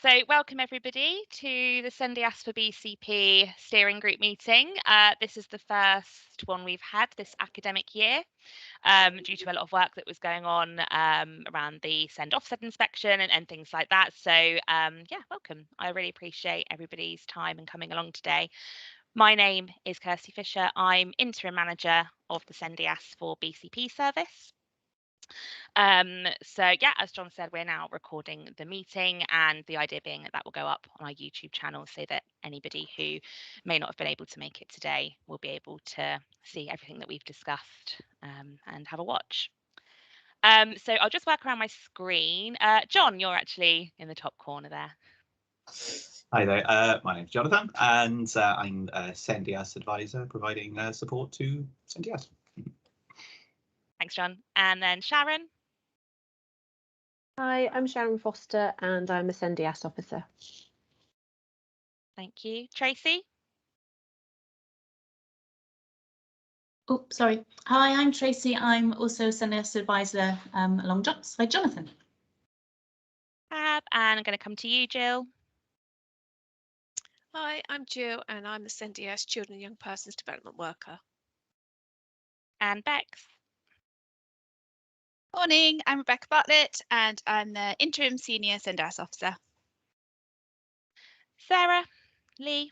So welcome everybody to the SENDiass4BCP Steering Group meeting. This is the first one we've had this academic year due to a lot of work that was going on around the SEND offset inspection and things like that. So yeah, welcome. I really appreciate everybody's time and coming along today. My name is Kirsty Fisher. I'm interim manager of the SENDiass4BCP service. So yeah, as John said, we're now recording the meeting, and the idea being that will go up on our YouTube channel so that anybody who may not have been able to make it today will be able to see everything that we've discussed and have a watch. So I'll just work around my screen. John, you're actually in the top corner there. Hi there, my name's Jonathan, and I'm a SENDiass advisor providing support to SENDiass. Thanks, John. And then Sharon. Hi, I'm Sharon Foster and I'm a SENDiass officer. Thank you. Tracy. Oh, sorry. Hi, I'm Tracy. I'm also a SENDiass advisor alongside Jonathan. And I'm going to come to you, Jill. Hi, I'm Jill and I'm the SENDiass Children and Young Persons Development Worker. And Bex. Morning, I'm Rebecca Bartlett and I'm the interim senior SENDiass officer. Sarah. Lee.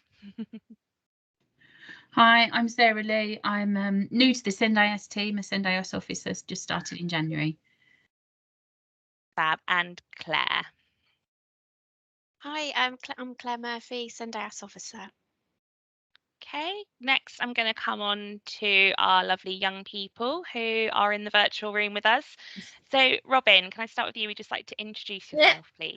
Hi, I'm Sarah Lee. I'm new to the SENDiass team, a SENDiass officer, just started in January. Fab. And Claire. Hi, I'm Claire Murphy, SENDiass officer. Okay, next I'm going to come on to our lovely young people who are in the virtual room with us. So Robin, can I start with you? We'd just like to introduce yourself, please.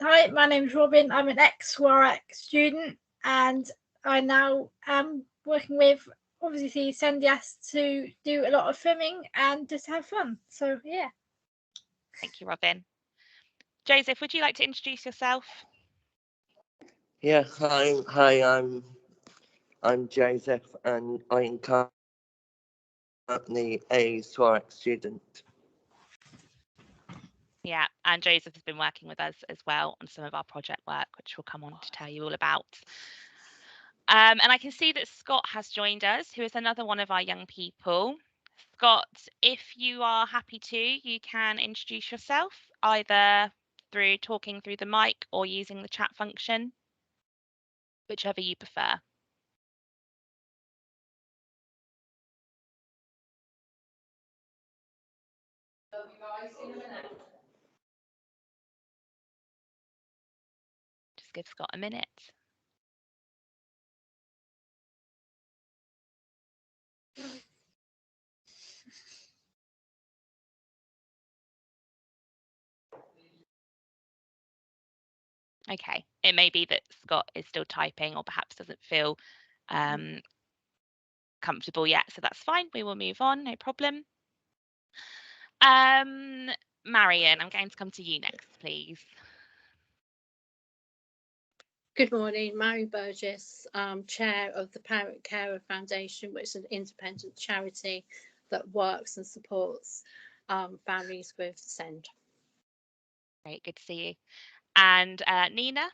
Hi, my name's Robin. I'm an ex-WARAC student and I now am working with obviously SENDiass to do a lot of filming and just have fun. So yeah. Thank you, Robin. Joseph, would you like to introduce yourself? Yeah, hi, I'm Joseph and I'm currently a SWARAC student. Yeah, and Joseph has been working with us as well on some of our project work, which we'll come on to tell you all about. And I can see that Scott has joined us, who is another one of our young people. Scott, if you are happy to, you can introduce yourself either through talking through the mic or using the chat function, whichever you prefer. Just give Scott a minute. Okay, it may be that Scott is still typing or perhaps doesn't feel comfortable yet, so that's fine. We will move on, no problem. Marion, I'm going to come to you next, please. Good morning, Mary Burgess, Chair of the Parent Carer Foundation, which is an independent charity that works and supports families with SEND. Great, good to see you. And Nina?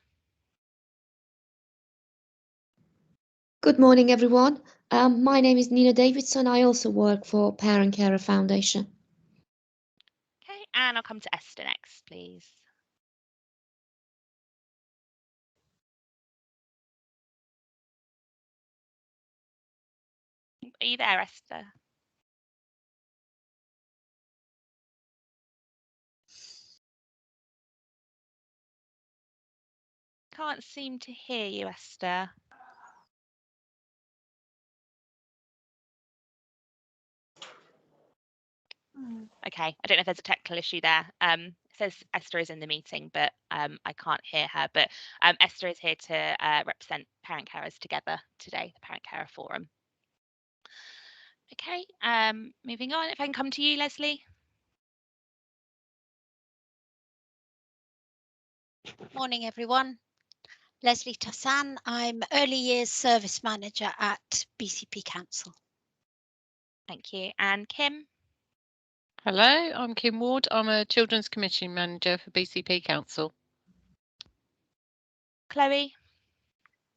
Good morning, everyone. My name is Nina Davidson. I also work for Parent Carer Foundation. Okay, and I'll come to Esther next, please. Are you there, Esther? Can't seem to hear you, Esther. Okay, I don't know if there's a technical issue there. It says Esther is in the meeting, but I can't hear her. But Esther is here to represent parent carers together today, the Parent Carer Forum. Okay, moving on. If I can come to you, Leslie. Morning, everyone. Leslie Tassan. I'm Early Years Service Manager at BCP Council. Thank you. And Kim? Hello, I'm Kim Ward. I'm a Children's Commission Manager for BCP Council. Chloe.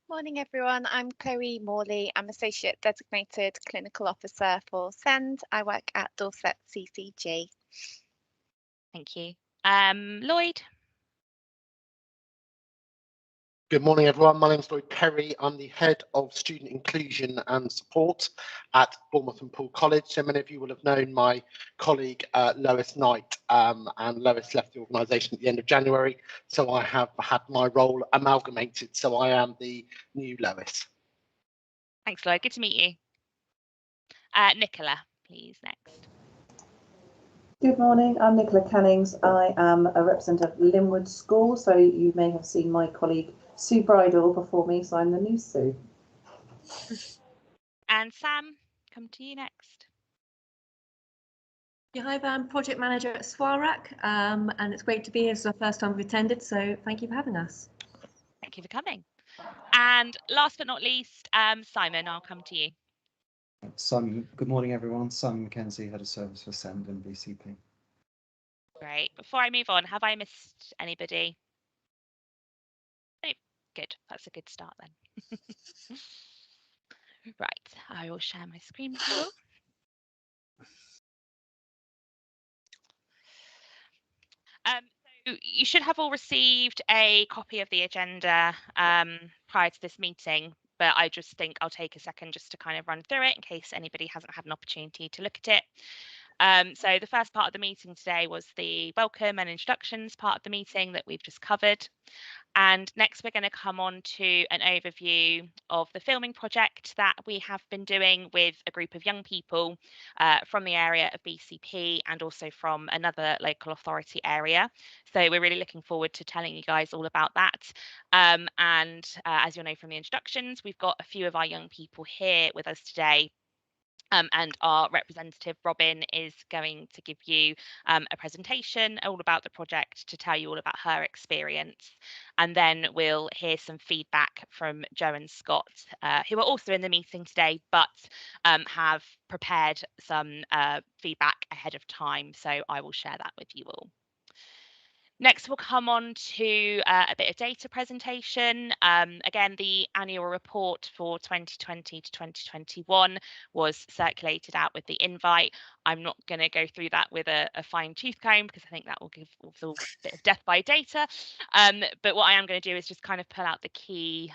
Morning, everyone. I'm Chloe Morley. I'm Associate Designated Clinical Officer for SEND. I work at Dorset CCG. Thank you. Lloyd. Good morning, everyone. My name is Lloyd Perry. I'm the Head of Student Inclusion and Support at Bournemouth and Poole College. So many of you will have known my colleague Lois Knight, and Lois left the organisation at the end of January. So I have had my role amalgamated. So I am the new Lois. Thanks, Lloyd. Good to meet you. Nicola, please, next. Good morning, I'm Nicola Cannings. I am a representative of Linwood School, so you may have seen my colleague Sue Bridle before me, so I'm the new Sue. And Sam, come to you next. Yeah, hi there, I'm Project Manager at SWARAC, and it's great to be here. It's the first time we've attended, so thank you for having us. Thank you for coming. And last but not least, Simon, I'll come to you. Good morning, everyone. Simon Mackenzie, Head of Service for SEND and BCP. Great. Before I move on, have I missed anybody? No. Good. That's a good start then. Right. I will share my screen with you all. So you should have all received a copy of the agenda prior to this meeting, but I just think I'll take a second just to kind of run through it in case anybody hasn't had an opportunity to look at it. So the first part of the meeting today was the welcome and introductions part of the meeting that we've just covered. And next, we're going to come on to an overview of the filming project that we have been doing with a group of young people from the area of BCP and also from another local authority area. So we're really looking forward to telling you guys all about that. As you'll know from the introductions, we've got a few of our young people here with us today. And our representative, Robin, is going to give you a presentation all about the project to tell you all about her experience. And then we'll hear some feedback from Jo and Scott, who are also in the meeting today, but have prepared some feedback ahead of time. So I will share that with you all. Next, we'll come on to a bit of data presentation. Again, the annual report for 2020 to 2021 was circulated out with the invite. I'm not going to go through that with a fine tooth comb because I think that will give us all a bit of death by data. But what I am going to do is just kind of pull out the key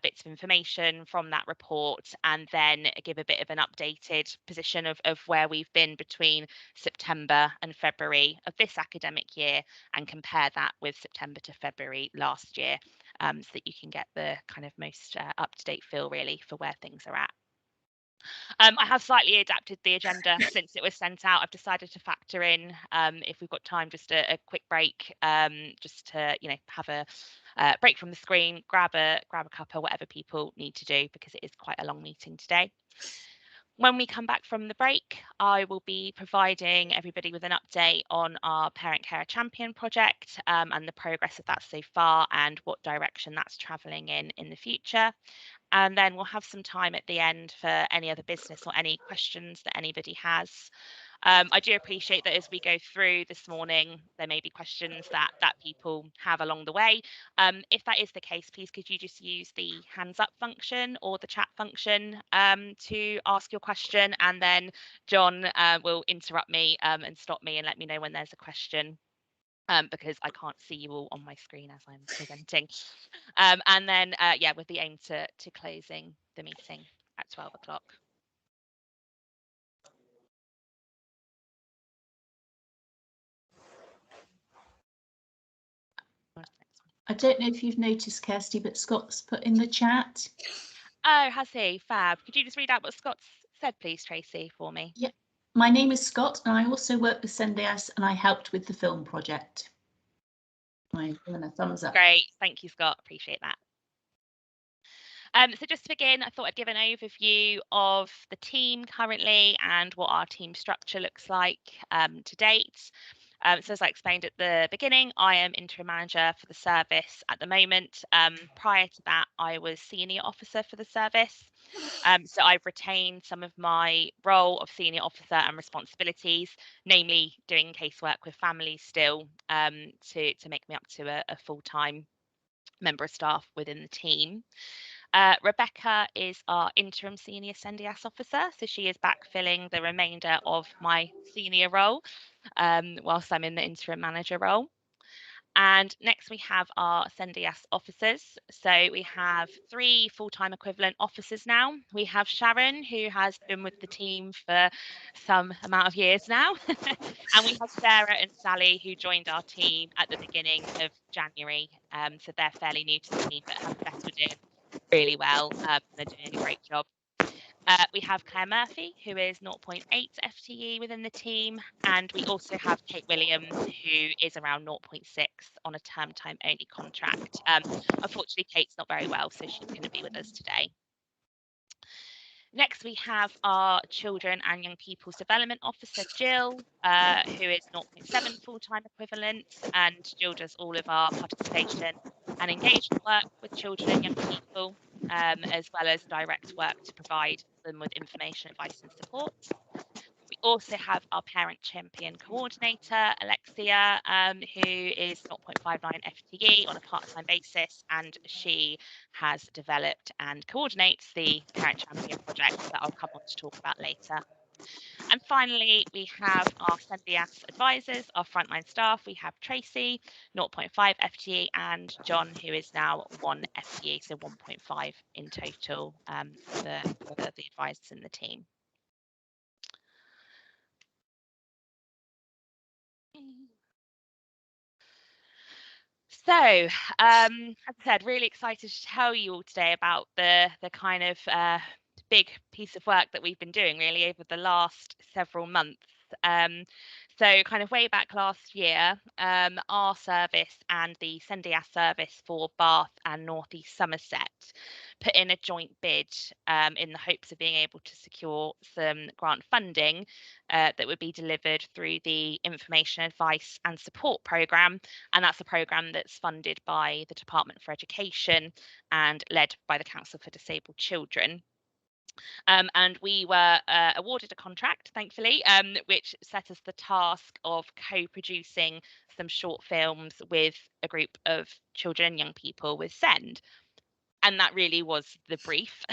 bits of information from that report and then give a bit of an updated position of where we've been between September and February of this academic year and compare that with September to February last year, so that you can get the kind of most up-to-date feel really for where things are at. I have slightly adapted the agenda since it was sent out. I've decided to factor in, if we've got time, just a quick break, just to have a break from the screen, grab a cuppa, whatever people need to do, because it is quite a long meeting today. When we come back from the break, I will be providing everybody with an update on our Parent Carer Champion project and the progress of that so far and what direction that's travelling in the future. And then we'll have some time at the end for any other business or any questions that anybody has. I do appreciate that as we go through this morning, there may be questions that people have along the way. If that is the case, please could you just use the hands up function or the chat function to ask your question, and then John will interrupt me and stop me and let me know when there's a question. Because I can't see you all on my screen as I'm presenting. And then, yeah, with the aim to closing the meeting at 12 o'clock. I don't know if you've noticed, Kirsty, but Scott's put in the chat. Oh, has he? Fab. Could you just read out what Scott's said, please, Tracy, for me? Yeah. My name is Scott, and I also work with SENDiass, and I helped with the film project. I'm giving a thumbs up. Great. Thank you, Scott. Appreciate that. So just to begin, I thought I'd give an overview of the team currently and what our team structure looks like to date. So as I explained at the beginning, I am interim manager for the service at the moment. Prior to that, I was senior officer for the service. So I've retained some of my role of senior officer and responsibilities, namely doing casework with families still, to make me up to a full-time member of staff within the team. Rebecca is our interim senior SENDiass officer, so she is backfilling the remainder of my senior role whilst I'm in the interim manager role. And next we have our SENDiass officers. So we have 3 full-time equivalent officers now. We have Sharon, who has been with the team for some amount of years now. And we have Sarah and Sally, who joined our team at the beginning of January. So they're fairly new to the team, but have settled in really well. They're doing a great job. We have Claire Murphy, who is 0.8 FTE within the team, and we also have Kate Williams, who is around 0.6 on a term time only contract. Unfortunately, Kate's not very well, so she's going to be with us today. Next, we have our Children and Young People's Development Officer, Jill, who is 0.7 full-time equivalent, and Jill does all of our participation and engagement work with children and young people, as well as direct work to provide them with information, advice and support. We also have our Parent Champion Coordinator, Alexia, who is 0.59 FTE on a part-time basis, and she has developed and coordinates the Parent Champion project that I'll come on to talk about later. And finally, we have our SENDiass advisors, our frontline staff. We have Tracy, 0.5 FTE, and John, who is now 1 FTE, so 1.5 in total for the advisors in the team. So, as I said, really excited to tell you all today about the kind of big piece of work that we've been doing really over the last several months. So kind of way back last year, our service and the SENDiass service for Bath and North East Somerset put in a joint bid in the hopes of being able to secure some grant funding that would be delivered through the Information, Advice and Support programme. And that's a programme that's funded by the Department for Education and led by the Council for Disabled Children. And we were awarded a contract, thankfully, which set us the task of co-producing some short films with a group of children and young people with SEND. And that really was the brief.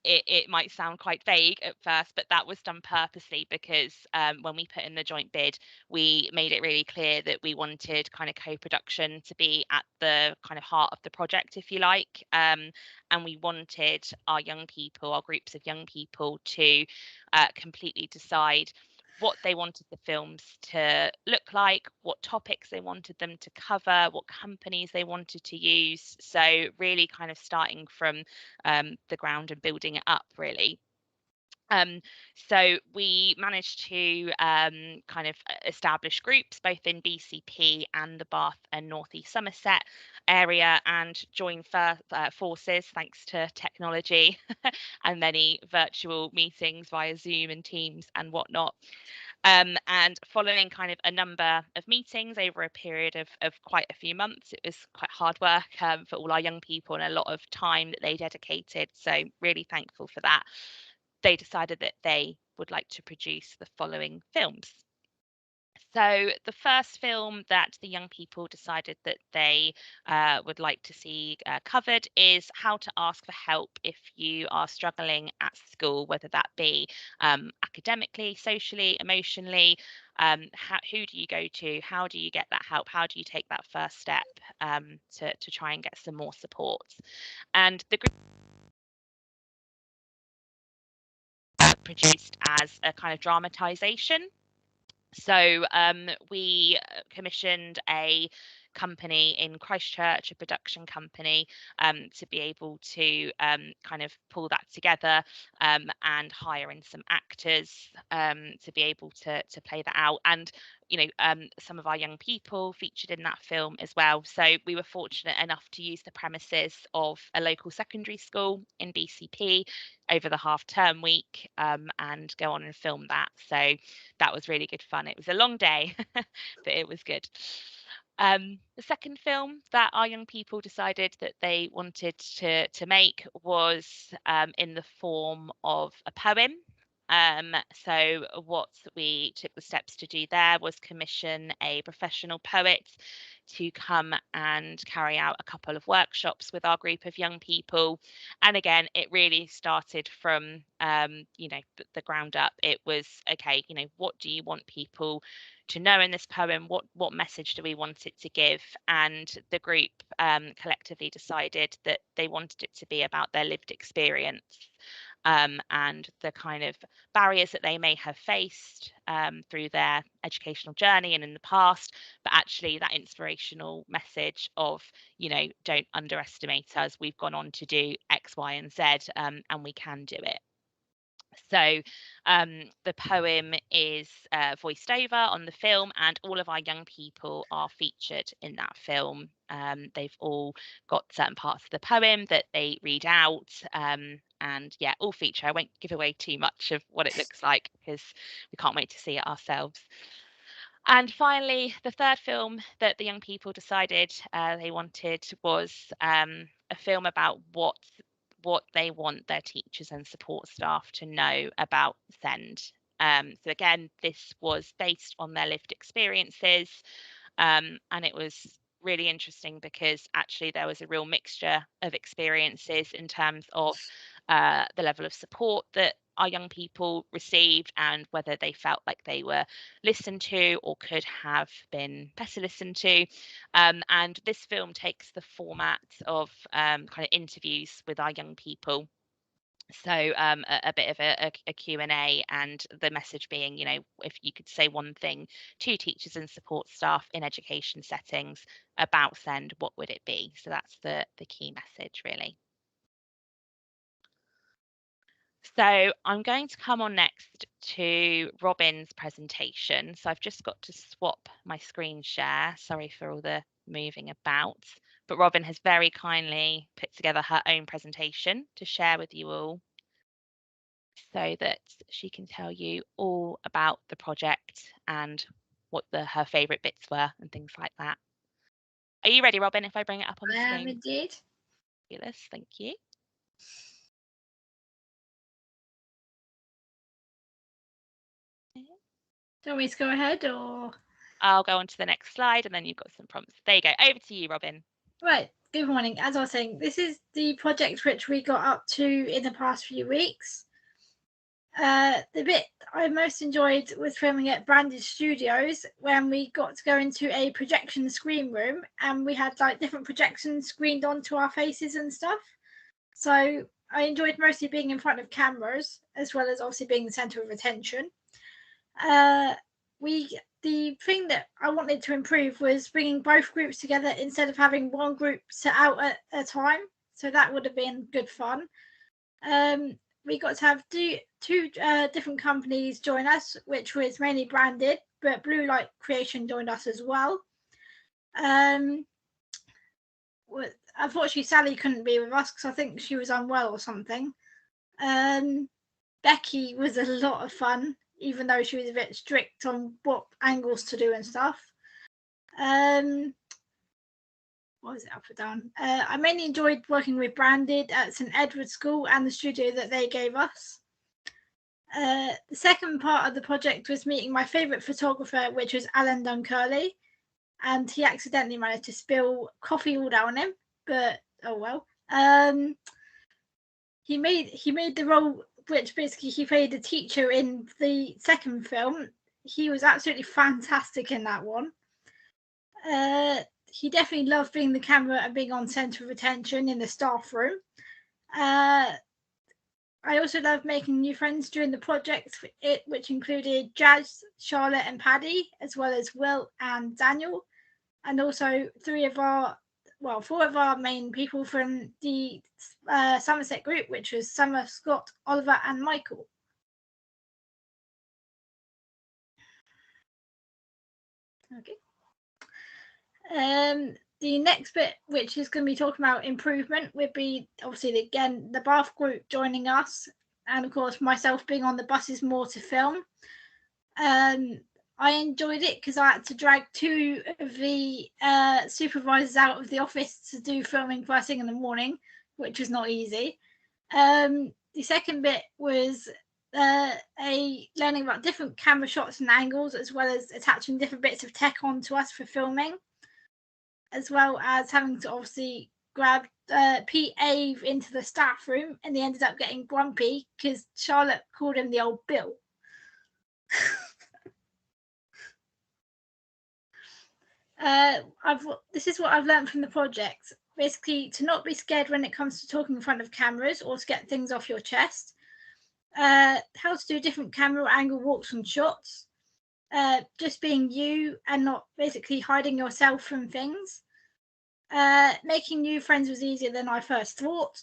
It might sound quite vague at first, but that was done purposely because when we put in the joint bid, we made it really clear that we wanted kind of co-production to be at the kind of heart of the project, if you like. And we wanted our young people, our groups of young people, to completely decide what they wanted the films to look like, what topics they wanted them to cover, what companies they wanted to use. So really kind of starting from the ground and building it up, really. So we managed to kind of establish groups both in BCP and the Bath and North East Somerset area and join forces thanks to technology and many virtual meetings via Zoom and Teams and whatnot. And following kind of a number of meetings over a period of quite a few months, it was quite hard work for all our young people and a lot of time that they dedicated. So really thankful for that. They decided that they would like to produce the following films. So the first film that the young people decided that they would like to see covered is how to ask for help if you are struggling at school, whether that be academically, socially, emotionally. Who do you go to? How do you get that help? How do you take that first step to try and get some more support? And the group produced as a kind of dramatisation. So we commissioned a company in Christchurch, a production company, to be able to kind of pull that together and hire in some actors to be able to play that out. And you know, some of our young people featured in that film as well. So we were fortunate enough to use the premises of a local secondary school in BCP over the half-term week and go on and film that. So that was really good fun. It was a long day, but it was good. The second film that our young people decided that they wanted to make was in the form of a poem. So what we took the steps to do there was commission a professional poet to come and carry out a couple of workshops with our group of young people. And again, it really started from the ground up. It was, okay, what do you want people to know in this poem? What message do we want it to give? And the group collectively decided that they wanted it to be about their lived experience. And the kind of barriers that they may have faced through their educational journey and in the past, but actually that inspirational message of, don't underestimate us. We've gone on to do X, Y, and Z, and we can do it. So the poem is voiced over on the film, and all of our young people are featured in that film. They've all got certain parts of the poem that they read out, and yeah, all feature. I won't give away too much of what it looks like because we can't wait to see it ourselves. And finally, the third film that the young people decided they wanted was a film about what they want their teachers and support staff to know about SEND. So again, this was based on their lived experiences, and it was really interesting because actually there was a real mixture of experiences in terms of the level of support that our young people received and whether they felt like they were listened to or could have been better listened to. And this film takes the format of kind of interviews with our young people. So a bit of a Q&A, and the message being, if you could say one thing to teachers and support staff in education settings about SEND, what would it be? So that's the key message, really. So I'm going to come on next to Robin's presentation. So I've just got to swap my screen share. Sorry for all the moving about, but Robin has very kindly put together her own presentation to share with you all so that she can tell you all about the project and what her favourite bits were and things like that. Are you ready, Robin, if I bring it up on the screen? I am indeed. Fabulous, thank you. Do you want me to go ahead or? I'll go on to the next slide and then you've got some prompts. There you go. Over to you, Robin. Right. Good morning. As I was saying, this is the project which we got up to in the past few weeks. The bit I most enjoyed was filming at Branded Studios when we got to go into a projection screen room and we had like different projections screened onto our faces and stuff. So I enjoyed mostly being in front of cameras as well as obviously being the centre of attention. The thing that I wanted to improve was bringing both groups together instead of having one group set out at a time. So that would have been good fun. We got to have two different companies join us, which was mainly Branded, but Blue Light Creation joined us as well. Unfortunately, Sally couldn't be with us because I think she was unwell or something. Becky was a lot of fun, even though she was a bit strict on what angles to do and stuff. What was it, up or down? I mainly enjoyed working with Branded at St Edward's School and the studio that they gave us. The second part of the project was meeting my favourite photographer, which was Alan Duncurley, and he accidentally managed to spill coffee all down him, but oh well. He made the role, which basically he played a teacher in the second film. He was absolutely fantastic in that one. He definitely loved being the camera and being on centre of attention in the staff room. I also loved making new friends during the project, which included Jazz, Charlotte and Paddy, as well as Will and Daniel, and also four of our main people from the Somerset group, which was Summer, Scott, Oliver and Michael. Okay. The next bit, which is going to be talking about improvement, would be obviously again the Bath group joining us, and of course myself being on the buses more to film. I enjoyed it because I had to drag two of the supervisors out of the office to do filming first thing in the morning, which was not easy. The second bit was learning about different camera shots and angles, as well as attaching different bits of tech onto us for filming, as well as having to obviously grab Pete Ave into the staff room, and they ended up getting grumpy because Charlotte called him the old Bill. This is what I've learned from the project. Basically, to not be scared when it comes to talking in front of cameras or to get things off your chest. How to do different camera angle walks and shots. Just being you and not basically hiding yourself from things. Making new friends was easier than I first thought.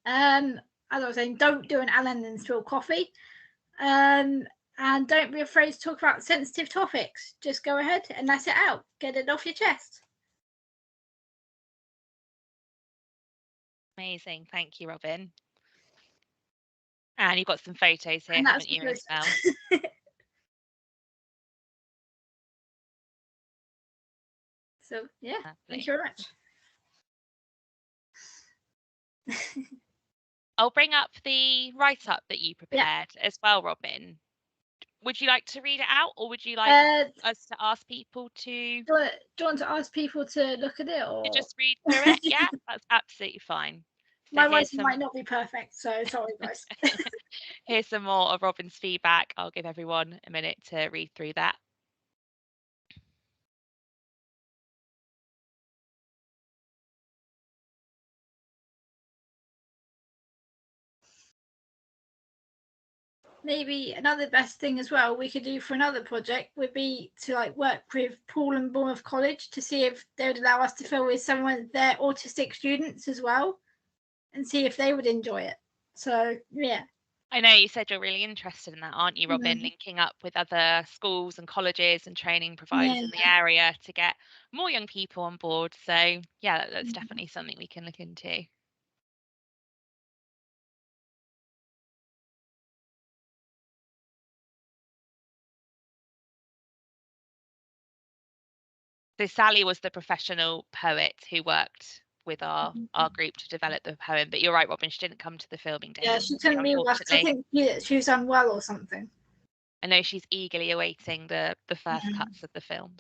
As I was saying, don't do an Allen and spill coffee. And don't be afraid to talk about sensitive topics. Just go ahead and let it out. Get it off your chest. Amazing. Thank you, Robin. And you've got some photos here, And haven't you, as well? So, yeah, Lovely. thank you very much. I'll bring up the write-up that you prepared as well, Robin. Would you like to read it out, or would you like us to ask people to... Do you want to ask people to look at it, or just read through it? Yeah, that's absolutely fine. So my writing might not be perfect, so sorry, guys. Here's some more of Robin's feedback. I'll give everyone a minute to read through that. Maybe another best thing as well we could do for another project would be to like work with Paul and Bournemouth College to see if they would allow us to film with some of their autistic students as well, and see if they would enjoy it. So yeah. I know you said you're really interested in that, aren't you, Robin? Linking up with other schools and colleges and training providers in the area to get more young people on board. So yeah, that's definitely something we can look into. So Sally was the professional poet who worked with our group to develop the poem. But you're right, Robin, she didn't come to the filming day. Yeah, she couldn't be with us. I think she was unwell or something. I know she's eagerly awaiting the first cuts of the films.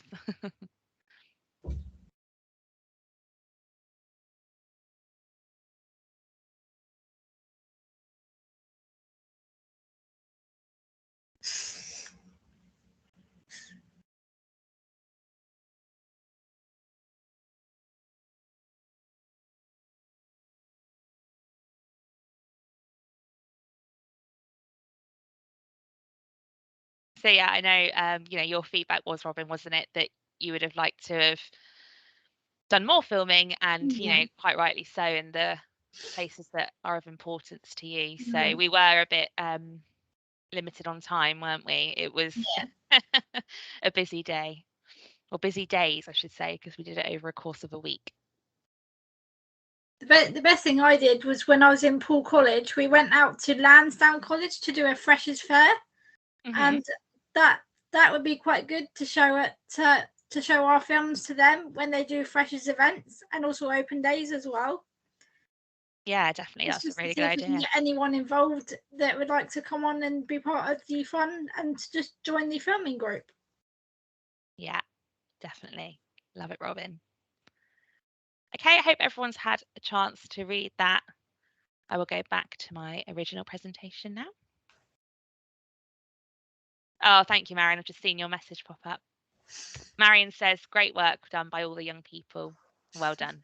So yeah, I know, you know, your feedback was, Robin, wasn't it, that you would have liked to have done more filming, and you know, quite rightly so, in the places that are of importance to you. So we were a bit limited on time, weren't we? It was a busy day, or busy days, I should say, because we did it over a course of a week. The best thing I did was when I was in Poole College, we went out to Lansdowne College to do a freshers fair, and that would be quite good to show it to show our films to them when they do freshers events, and also open days as well. Yeah, definitely, that's a really good idea. Get anyone involved that would like to come on and be part of the fun and just join the filming group. Yeah, definitely. Love it, Robin. Okay, I hope everyone's had a chance to read that. I will go back to my original presentation now. Oh, thank you, Marion. I've just seen your message pop up. Marion says, great work done by all the young people. Well done.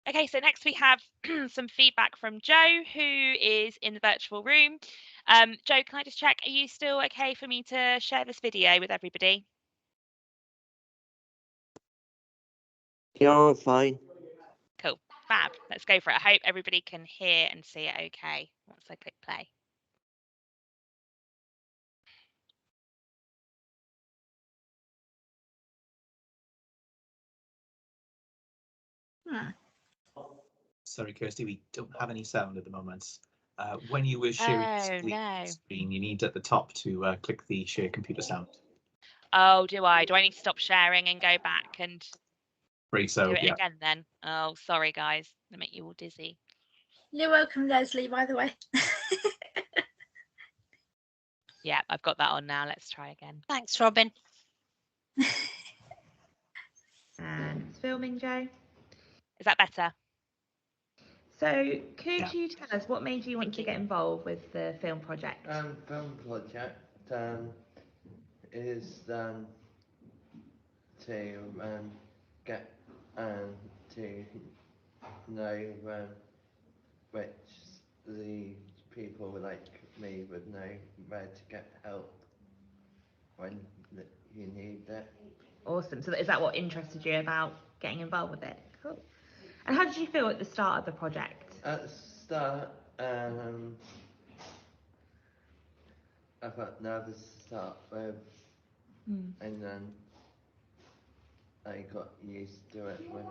Okay, so next we have some feedback from Joe, who is in the virtual room. Joe, can I just check, are you still okay for me to share this video with everybody? Yeah, I'm fine. Cool, fab. Let's go for it. I hope everybody can hear and see it okay once I click play. Sorry, Kirsty, we don't have any sound at the moment. When you were sharing the screen, you need at the top to click the share computer sound. Oh, do I? Do I need to stop sharing and go back and do So, it yeah. again then? Oh, sorry guys, I make you all dizzy. You're welcome, Leslie, by the way. Yeah, I've got that on now. Let's try again. Thanks, Robin. And it's filming, Joe. Is that better? So could you tell us what made you want to get involved with the film project? Film project is to get to know which the people like me would know where to get help when you need it. Awesome. So is that what interested you about getting involved with it? Cool. And how did you feel at the start of the project? At the start, I felt nervous to start with, and then I got used to it when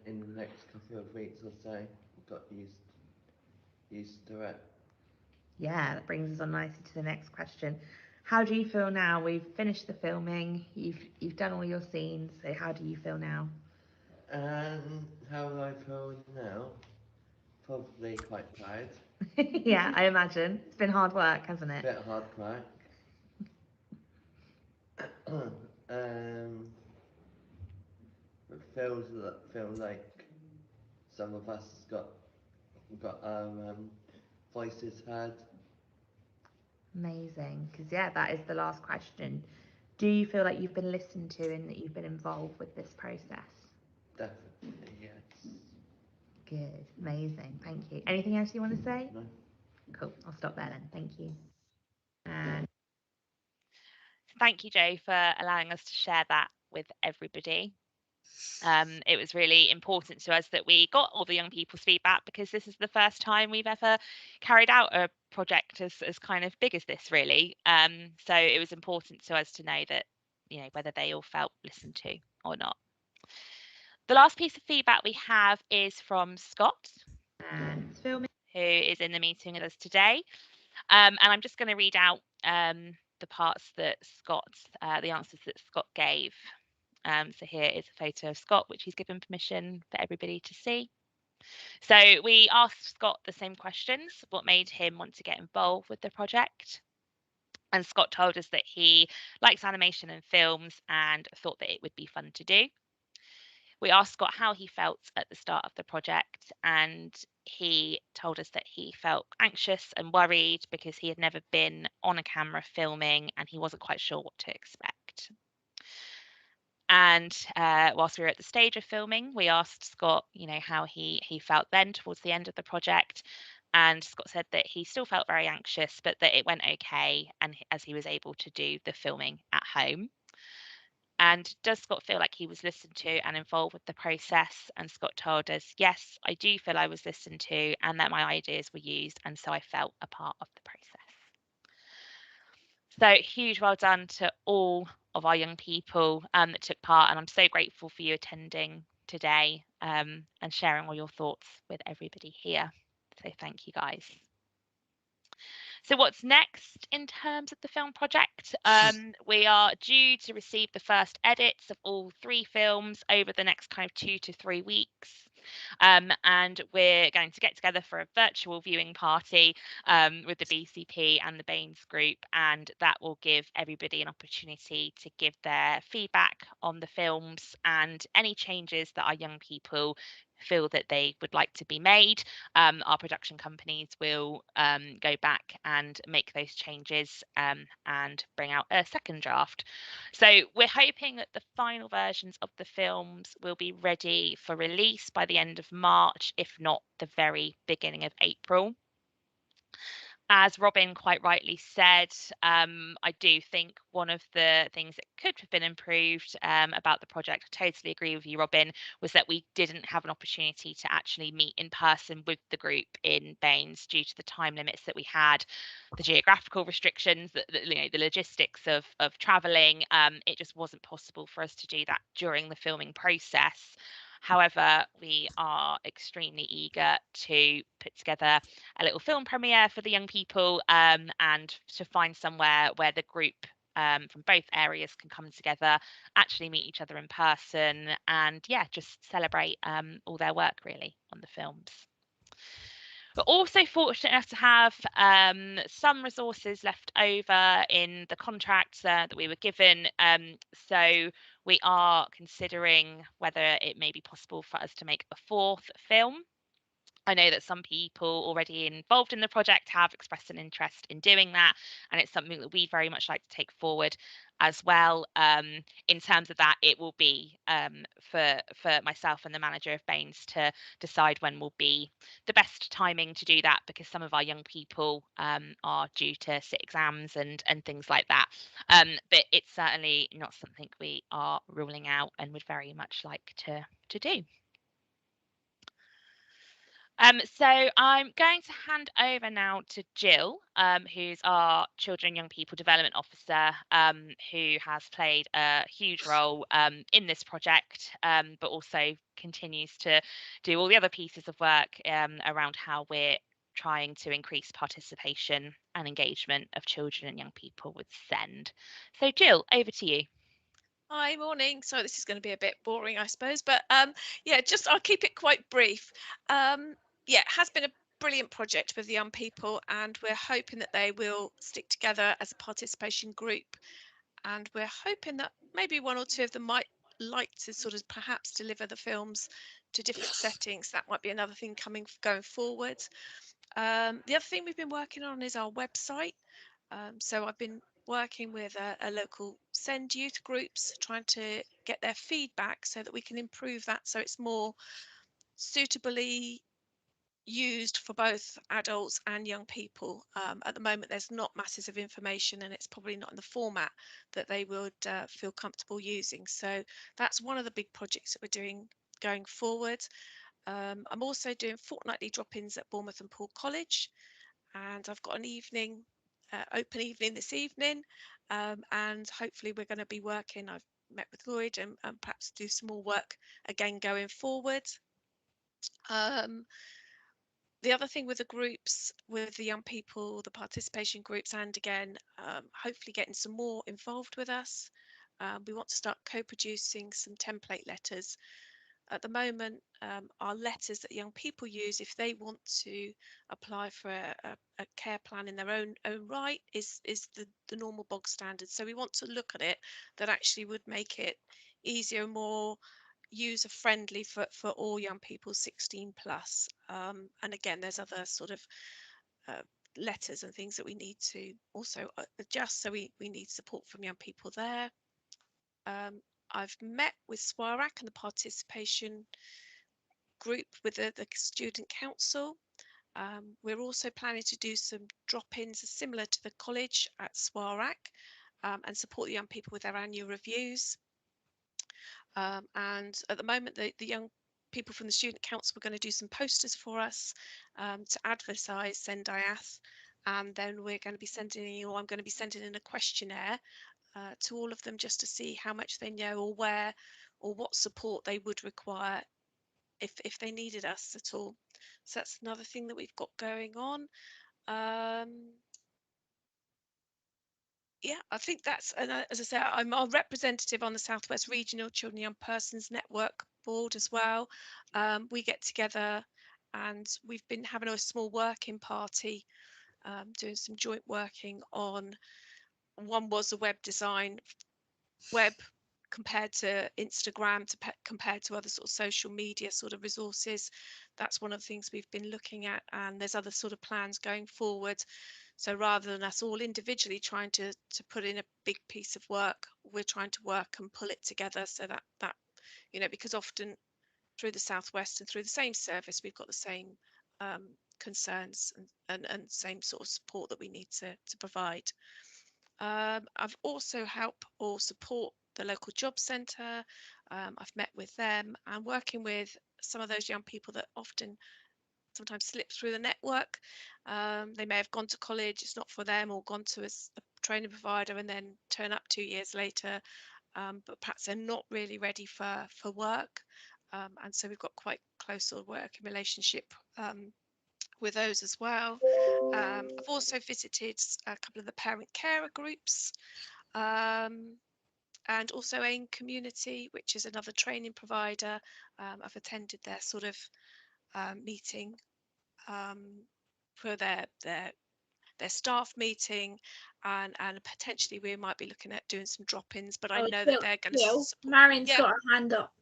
in the next couple of weeks or so, got used to it. Yeah, that brings us on nicely to the next question. How do you feel now? We've finished the filming. You've done all your scenes. So how do you feel now? How do I feel now? Probably quite proud. Yeah, I imagine. It's been hard work, hasn't it? Bit hard work. It feel like some of us got our voices heard. Amazing, because yeah, that is the last question. Do you feel like you've been listened to and that you've been involved with this process? Definitely, yes. Good, amazing, thank you. Anything else you want to say? No. Cool, I'll stop there then, thank you. And Thank you, Joe, for allowing us to share that with everybody. It was really important to us that we got all the young people's feedback because this is the first time we've ever carried out a project as kind of big as this, really. So it was important to us to know that, you know, whether they all felt listened to or not. The last piece of feedback we have is from Scott, who is in the meeting with us today. And I'm just going to read out the parts that the answers that Scott gave. So here is a photo of Scott, which he's given permission for everybody to see. So we asked Scott the same questions. What made him want to get involved with the project? And Scott told us that he likes animation and films and thought that it would be fun to do. We asked Scott how he felt at the start of the project, and he told us that he felt anxious and worried because he had never been on a camera filming and he wasn't quite sure what to expect. And whilst we were at the stage of filming, we asked Scott, you know, how he felt then towards the end of the project. And Scott said that he still felt very anxious, but that it went okay, and as he was able to do the filming at home. And does Scott feel like he was listened to and involved with the process? And Scott told us, yes, I do feel I was listened to and that my ideas were used, and so I felt a part of the process. So huge well done to all of our young people that took part, and I'm so grateful for you attending today and sharing all your thoughts with everybody here. So thank you guys. So what's next in terms of the film project? We are due to receive the first edits of all 3 films over the next kind of 2 to 3 weeks. And we're going to get together for a virtual viewing party with the BCP and the Baines group, and that will give everybody an opportunity to give their feedback on the films and any changes that our young people feel that they would like to be made. Our production companies will go back and make those changes and bring out a second draft. So we're hoping that the final versions of the films will be ready for release by the end of March, if not the very beginning of April. As Robin quite rightly said, I do think one of the things that could have been improved about the project, I totally agree with you, Robin, was that we didn't have an opportunity to actually meet in person with the group in Baines due to the time limits that we had, the geographical restrictions, you know, the logistics of travelling. It just wasn't possible for us to do that during the filming process. However, we are extremely eager to put together a little film premiere for the young people, and to find somewhere where the group from both areas can come together, actually meet each other in person, and yeah, just celebrate all their work really on the films. We're also fortunate enough to have some resources left over in the contracts that we were given. So we are considering whether it may be possible for us to make a fourth film. I know that some people already involved in the project have expressed an interest in doing that, and it's something that we very much like to take forward as well. In terms of that, it will be for myself and the manager of Baines to decide when will be the best timing to do that, because some of our young people are due to sit exams and things like that. But it's certainly not something we are ruling out and would very much like to do. So I'm going to hand over now to Jill, who's our Children and Young People Development Officer, who has played a huge role in this project, but also continues to do all the other pieces of work around how we're trying to increase participation and engagement of children and young people with SEND. So Jill, over to you. Hi, morning. So this is going to be a bit boring, I suppose, but yeah, I'll keep it quite brief. Yeah, it has been a brilliant project with the young people, and we're hoping that they will stick together as a participation group, and we're hoping that maybe one or two of them might like to sort of perhaps deliver the films to different settings. That might be another thing going forward. The other thing we've been working on is our website. So I've been working with a local SEND youth groups, trying to get their feedback so that we can improve that so it's more suitably used for both adults and young people. At the moment, there's not masses of information, and it's probably not in the format that they would feel comfortable using. So that's one of the big projects that we're doing going forward. I'm also doing fortnightly drop-ins at Bournemouth and Poole College, and I've got an evening, open evening this evening, and hopefully we're going to be working. I've met with Lloyd and perhaps do some more work again going forward. The other thing with the groups, with the young people, the participation groups, and again, hopefully getting some more involved with us. We want to start co-producing some template letters. At the moment, our letters that young people use if they want to apply for a care plan in their own right is the normal bog standard. So we want to look at it that actually would make it easier, more user friendly for all young people 16 plus. And again, there's other sort of letters and things that we need to also adjust, so we need support from young people there. I've met with SWARAC and the participation group with the student council. We're also planning to do some drop-ins similar to the college at SWARAC, and support the young people with their annual reviews. And at the moment, the young people from the student council are going to do some posters for us to advertise SENDiass, and then we're going to be sending, or I'm going to be sending in a questionnaire to all of them just to see how much they know, or where, or what support they would require if they needed us at all. So that's another thing that we've got going on. Yeah, I think that's, and as I say, I'm our representative on the Southwest Regional Children and Young Persons Network board as well. We get together and we've been having a small working party, doing some joint working on, one was a web design, web compared to Instagram, compared to other sort of social media sort of resources. That's one of the things we've been looking at, and there's other sort of plans going forward. So rather than us all individually trying to put in a big piece of work, we're trying to work and pull it together so that you know, because often through the Southwest and through the same service, we've got the same concerns and same sort of support that we need to provide. I've also helped or support the local job centre. I've met with them and working with some of those young people that often sometimes slip through the network. They may have gone to college, it's not for them, or gone to a training provider and then turn up 2 years later, but perhaps they're not really ready for work. and so we've got quite close sort of working relationship with those as well. I've also visited a couple of the parent carer groups, and also AIM Community, which is another training provider. I've attended their sort of meeting for their staff meeting, and potentially we might be looking at doing some drop-ins, but I know that they're going to support. Marion's got her hand up.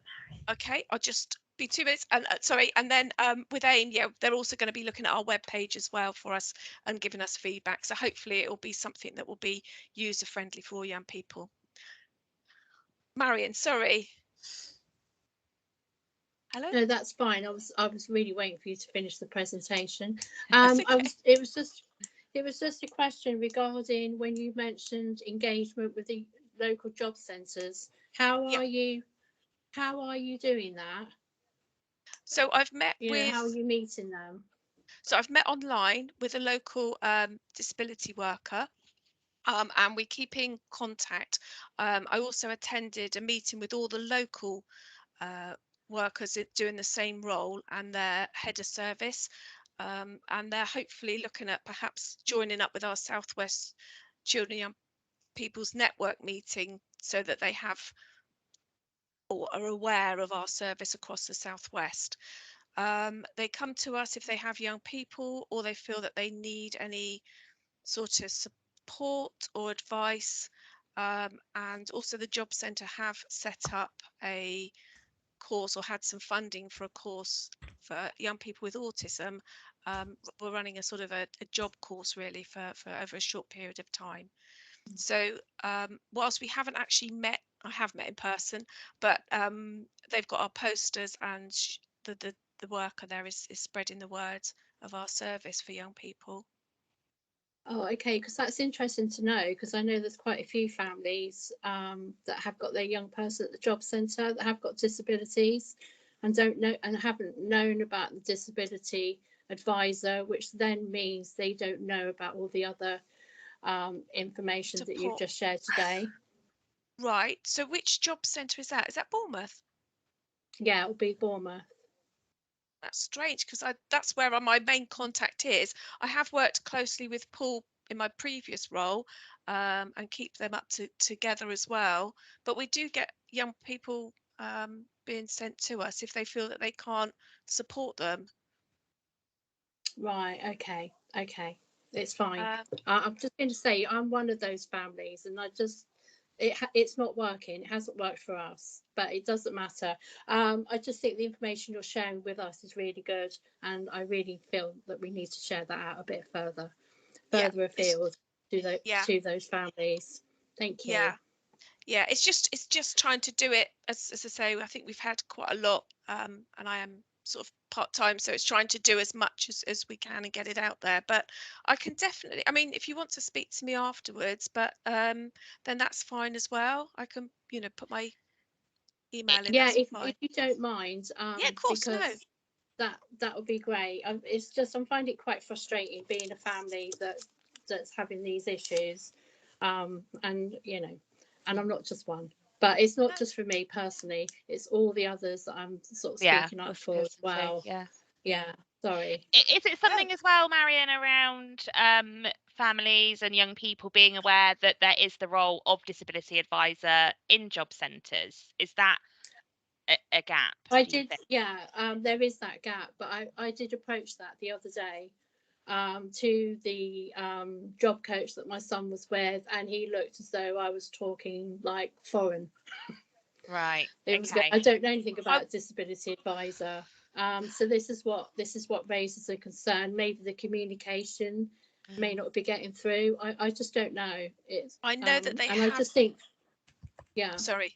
Okay, I'll just be 2 minutes. And sorry, and then with AIM, yeah, they're also going to be looking at our webpage as well for us and giving us feedback. So hopefully it will be something that will be user friendly for young people. Marion, sorry. Hello. No, that's fine. I was really waiting for you to finish the presentation. Okay. It was just a question regarding when you mentioned engagement with the local job centres. How are you doing that? So I've met with. How are you meeting them? So I've met online with a local disability worker. And we keep in contact. I also attended a meeting with all the local workers doing the same role and their head of service, and they're hopefully looking at perhaps joining up with our Southwest Children and Young People's Network meeting so that they have or are aware of our service across the Southwest. They come to us if they have young people or they feel that they need any sort of support or advice, and also the job centre have set up a course or had some funding for a course for young people with autism. We're running a sort of a job course really for over a short period of time. So whilst we haven't actually met, I have met in person, but they've got our posters, and the worker there is spreading the word of our service for young people. Oh, okay, because that's interesting to know, because I know there's quite a few families that have got their young person at the job centre that have got disabilities and don't know and haven't known about the disability advisor, which then means they don't know about all the other information that you've just shared today. Right, so which job centre is that? Is that Bournemouth? Yeah, it'll be Bournemouth. That's strange, because that's where my main contact is. I have worked closely with Paul in my previous role, and keep them up together as well. But we do get young people being sent to us if they feel that they can't support them. Right, okay, it's fine. I'm just going to say I'm one of those families, and it's not working. It hasn't worked for us, but it doesn't matter. I just think the information you're sharing with us is really good, and I really feel that we need to share that out a bit further afield to those families. Thank you. Yeah, it's just trying to do it as I say. I think we've had quite a lot, and I am sort of part-time, so it's trying to do as much as we can and get it out there. But I can definitely, I mean, if you want to speak to me afterwards, but then that's fine as well. I can put my email in. Yeah, if you don't mind, yeah, of course, because that would be great. It's just I'm finding it quite frustrating being a family that's having these issues, and and I'm not just one, but it's not just for me personally, it's all the others that I'm sort of speaking up for as well. Yeah, sorry. Is it something as well, Marion, around families and young people being aware that there is the role of disability advisor in job centres? Is that a gap? There is that gap, but I did approach that the other day to the job coach that my son was with, and he looked as though I was talking like foreign. Right. I don't know anything about a disability advisor. So this is what raises a concern. Maybe the communication may not be getting through. I just don't know. I know that they and have. I just think, Sorry,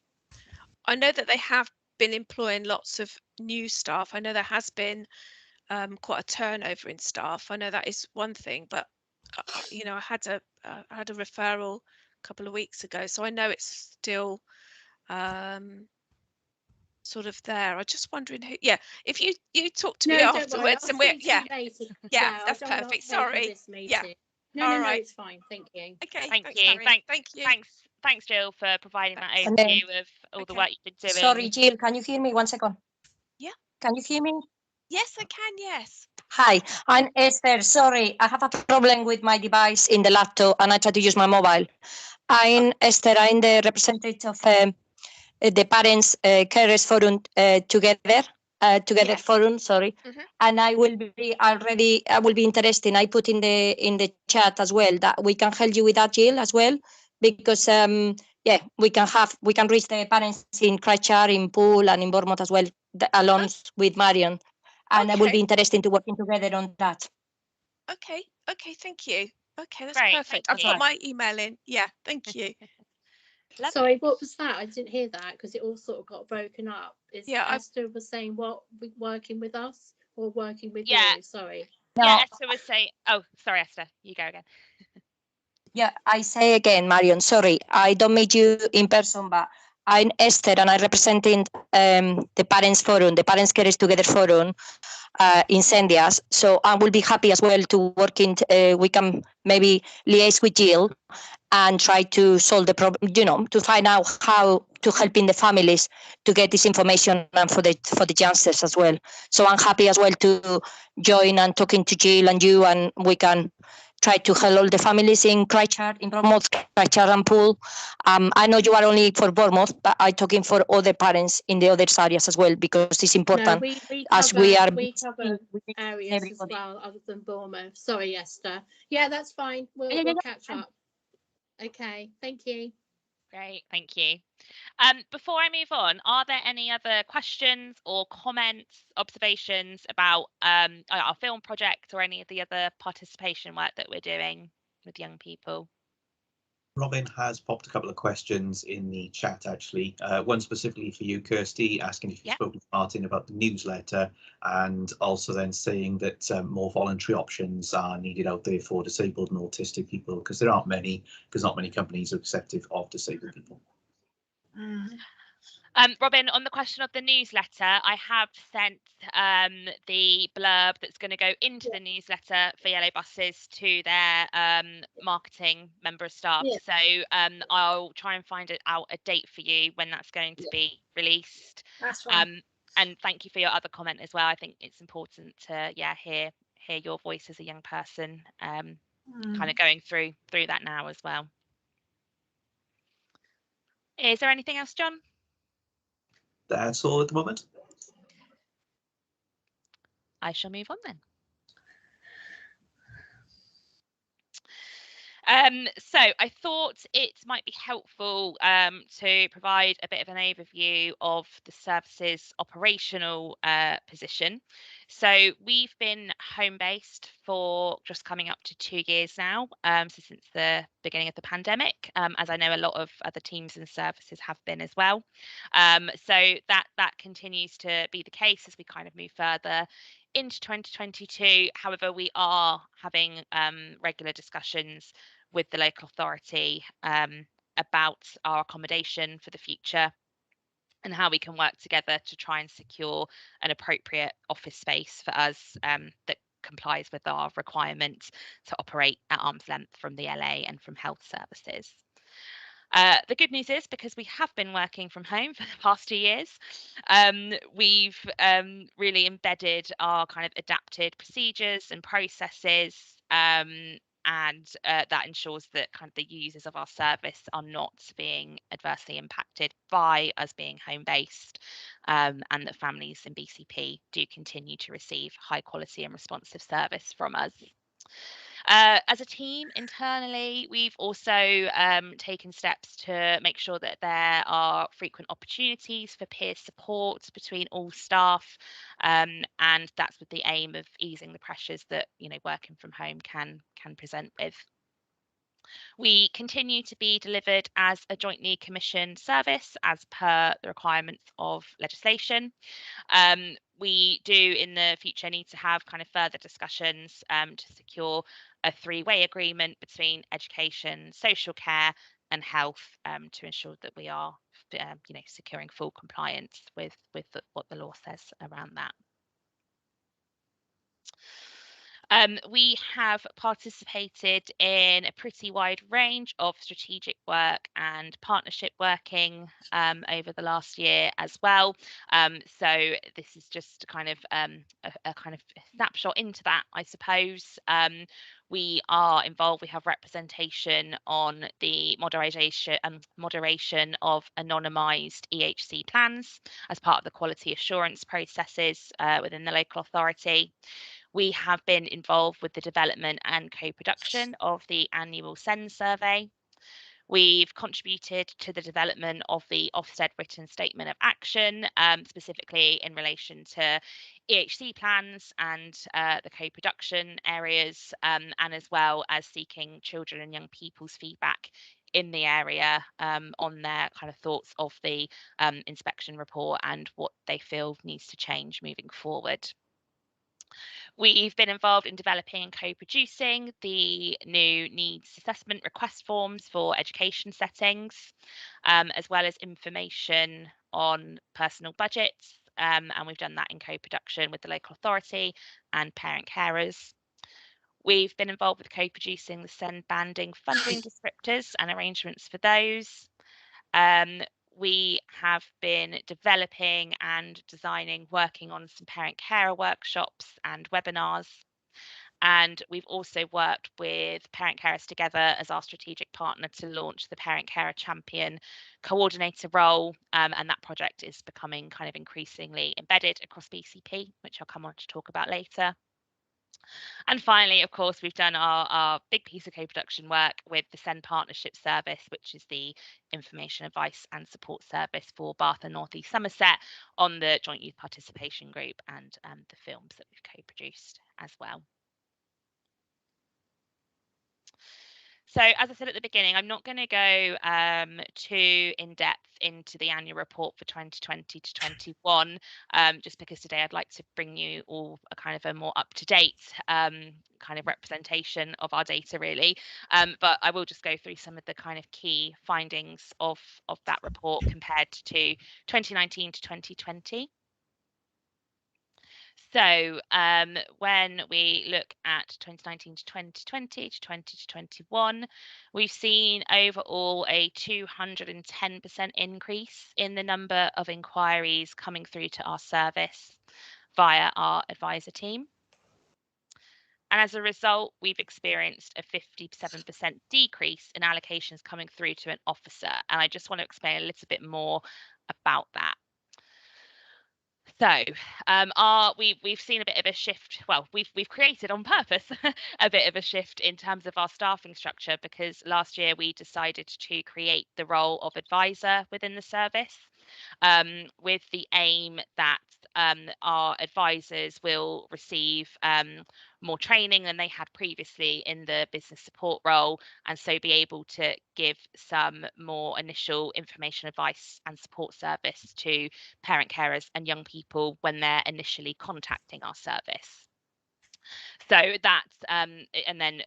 I know that they have been employing lots of new staff. I know there has been quite a turnover in staff. I know that is one thing, but I had a referral a couple of weeks ago, so I know it's still sort of there. I'm just wondering who. Yeah, if you talk to me afterwards, and we're that's perfect. Sorry. Yeah. No, it's fine. Thank you. Okay. Thank you. Thank you. Thanks, Jill, for providing that overview of all the work you've been doing. Sorry, Jill, can you hear me? 1 second. Can you hear me? Yes, I can. Yes. Hi, I'm Esther. Sorry, I have a problem with my device in the laptop and I try to use my mobile. I'm Esther. I'm the representative of the Parents Carers Forum Together Forum. Sorry, and I will be interested. I put in the chat as well that we can help you with that, Jill, as well, because we can reach the parents in Christchurch, in Poole, and in Bournemouth as well, along with Marion. And I will be interested to working together on that. Okay. Okay. Thank you. Okay, that's Great, perfect. thank I've got you. my email in. Yeah. Thank you. Sorry, what was that? I didn't hear that because it all sort of got broken up. Esther was saying what, working with us or working with you? Sorry. Yeah, Esther was saying. Oh, sorry, Esther. You go again. Yeah, I say again, Marion, sorry, I don't meet you in person, but I'm Esther and I'm representing the Parents Forum, the Parents Carers Together Forum in SENDiass. So I will be happy as well to work in, we can maybe liaise with Jill and try to solve the problem, to find out how to help in the families to get this information and for the youngsters as well. So I'm happy as well to join and talking to Jill and you, and we can try to help all the families in Christchurch, in Bournemouth, Christchurch and Poole. I know you are only for Bournemouth, but I'm talking for other parents in the other areas as well, because it's important. No, we as cover, we are areas everybody. as well other than Bournemouth. Sorry, Esther. Yeah, that's fine. We'll catch up. Okay, thank you. Great, thank you. Before I move on, are there any other questions or comments, observations about our film project or any of the other participation work that we're doing with young people? Robin has popped a couple of questions in the chat, actually. One specifically for you, Kirsty, asking if you've spoken to Martin about the newsletter, and also then saying that more voluntary options are needed out there for disabled and autistic people, because there aren't many, because not many companies are accepting of disabled people. Robin, on the question of the newsletter, I have sent the blurb that's going to go into the newsletter for Yellow Buses to their marketing member of staff. So I'll try and find out a date for you when that's going to be released. That's fine. And thank you for your other comment as well. I think it's important to hear your voice as a young person, kind of going through that now as well. Is there anything else, John? That's all at the moment. I shall move on then. So I thought it might be helpful to provide a bit of an overview of the service's operational position. So we've been home-based for just coming up to 2 years now, so since the beginning of the pandemic, as I know a lot of other teams and services have been as well. So that continues to be the case as we kind of move further into 2022. However, we are having regular discussions with the local authority about our accommodation for the future and how we can work together to try and secure an appropriate office space for us that complies with our requirement to operate at arm's length from the LA and from health services. The good news is, because we have been working from home for the past 2 years, we've really embedded our kind of adapted procedures and processes, and that ensures that kind of the users of our service are not being adversely impacted by us being home-based, and that families in BCP do continue to receive high quality and responsive service from us. As a team internally, we've also taken steps to make sure that there are frequent opportunities for peer support between all staff, and that's with the aim of easing the pressures that working from home can present with. We continue to be delivered as a jointly commissioned service as per the requirements of legislation. We do in the future need to have kind of further discussions to secure a 3-way agreement between education, social care and health, to ensure that we are securing full compliance with what the law says around that. We have participated in a pretty wide range of strategic work and partnership working over the last year as well. So this is just kind of a kind of snapshot into that, I suppose. We are involved, we have representation on the moderation of anonymised EHC plans as part of the quality assurance processes within the local authority. We have been involved with the development and co-production of the annual SEND survey. We've contributed to the development of the Ofsted written statement of action, specifically in relation to EHC plans and the co-production areas, and as well as seeking children and young people's feedback in the area on their kind of thoughts of the inspection report and what they feel needs to change moving forward. We've been involved in developing and co-producing the new needs assessment request forms for education settings, as well as information on personal budgets. And we've done that in co-production with the local authority and parent carers. We've been involved with co-producing the SEND banding funding descriptors and arrangements for those. We have been developing and designing, working on some parent carer workshops and webinars. And we've also worked with parent carers together as our strategic partner to launch the Parent Carer Champion coordinator role. And that project is becoming kind of increasingly embedded across BCP, which I'll come on to talk about later. And finally, of course, we've done our big piece of co-production work with the SEND Partnership Service, which is the information, advice and support service for Bath and North East Somerset on the Joint Youth Participation Group and the films that we've co-produced as well. So as I said at the beginning, I'm not going to go too in depth into the annual report for 2020 to 21, just because today I'd like to bring you all a kind of a more up-to-date kind of representation of our data, really. But I will just go through some of the kind of key findings of that report compared to 2019 to 2020. So when we look at 2019 to 2020 to 20 to 21, we've seen overall a 210% increase in the number of inquiries coming through to our service via our advisor team. And as a result, we've experienced a 57% decrease in allocations coming through to an officer. And I just want to explain a little bit more about that. So we've seen a bit of a shift. Well, we've created on purpose a bit of a shift in terms of our staffing structure, because last year we decided to create the role of advisor within the service, with the aim that our advisors will receive more training than they had previously in the business support role, and so be able to give some more initial information, advice and support service to parent carers and young people when they're initially contacting our service. So that's and then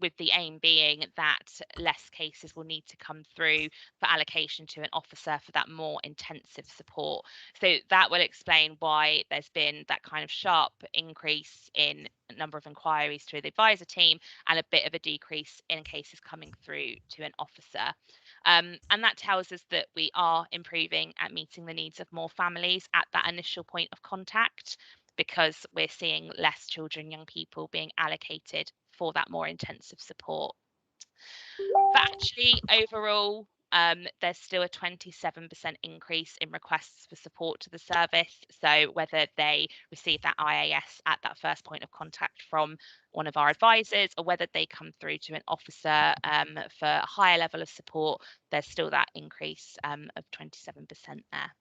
with the aim being that less cases will need to come through for allocation to an officer for that more intensive support. So that will explain why there's been that kind of sharp increase in number of inquiries to the advisor team and a bit of a decrease in cases coming through to an officer. And that tells us that we are improving at meeting the needs of more families at that initial point of contact, because we're seeing less children, young people being allocated for that more intensive support. But actually, overall, there's still a 27% increase in requests for support to the service. So whether they receive that IAS at that first point of contact from one of our advisors, or whether they come through to an officer for a higher level of support, there's still that increase of 27% there.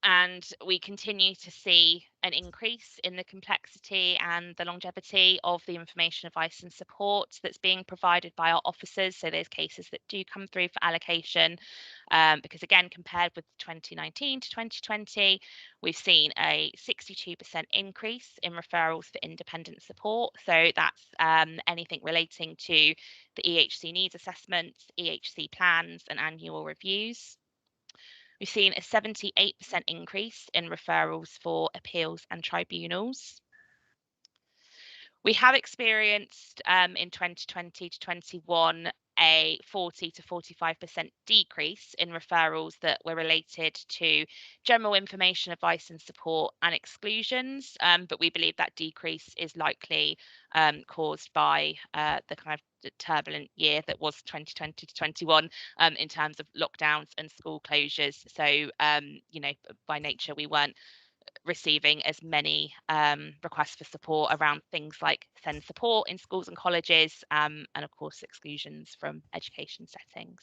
And we continue to see an increase in the complexity and the longevity of the information, advice and support that's being provided by our officers. So those cases that do come through for allocation, because again, compared with 2019 to 2020, we've seen a 62% increase in referrals for independent support. So that's anything relating to the EHC needs assessments, EHC plans and annual reviews. We've seen a 78% increase in referrals for appeals and tribunals. We have experienced in 2020 to 21 a 40 to 45% decrease in referrals that were related to general information, advice and support and exclusions, but we believe that decrease is likely caused by the kind of turbulent year that was 2020 to 21 in terms of lockdowns and school closures. So you know, by nature we weren't receiving as many requests for support around things like SEND support in schools and colleges, and of course exclusions from education settings.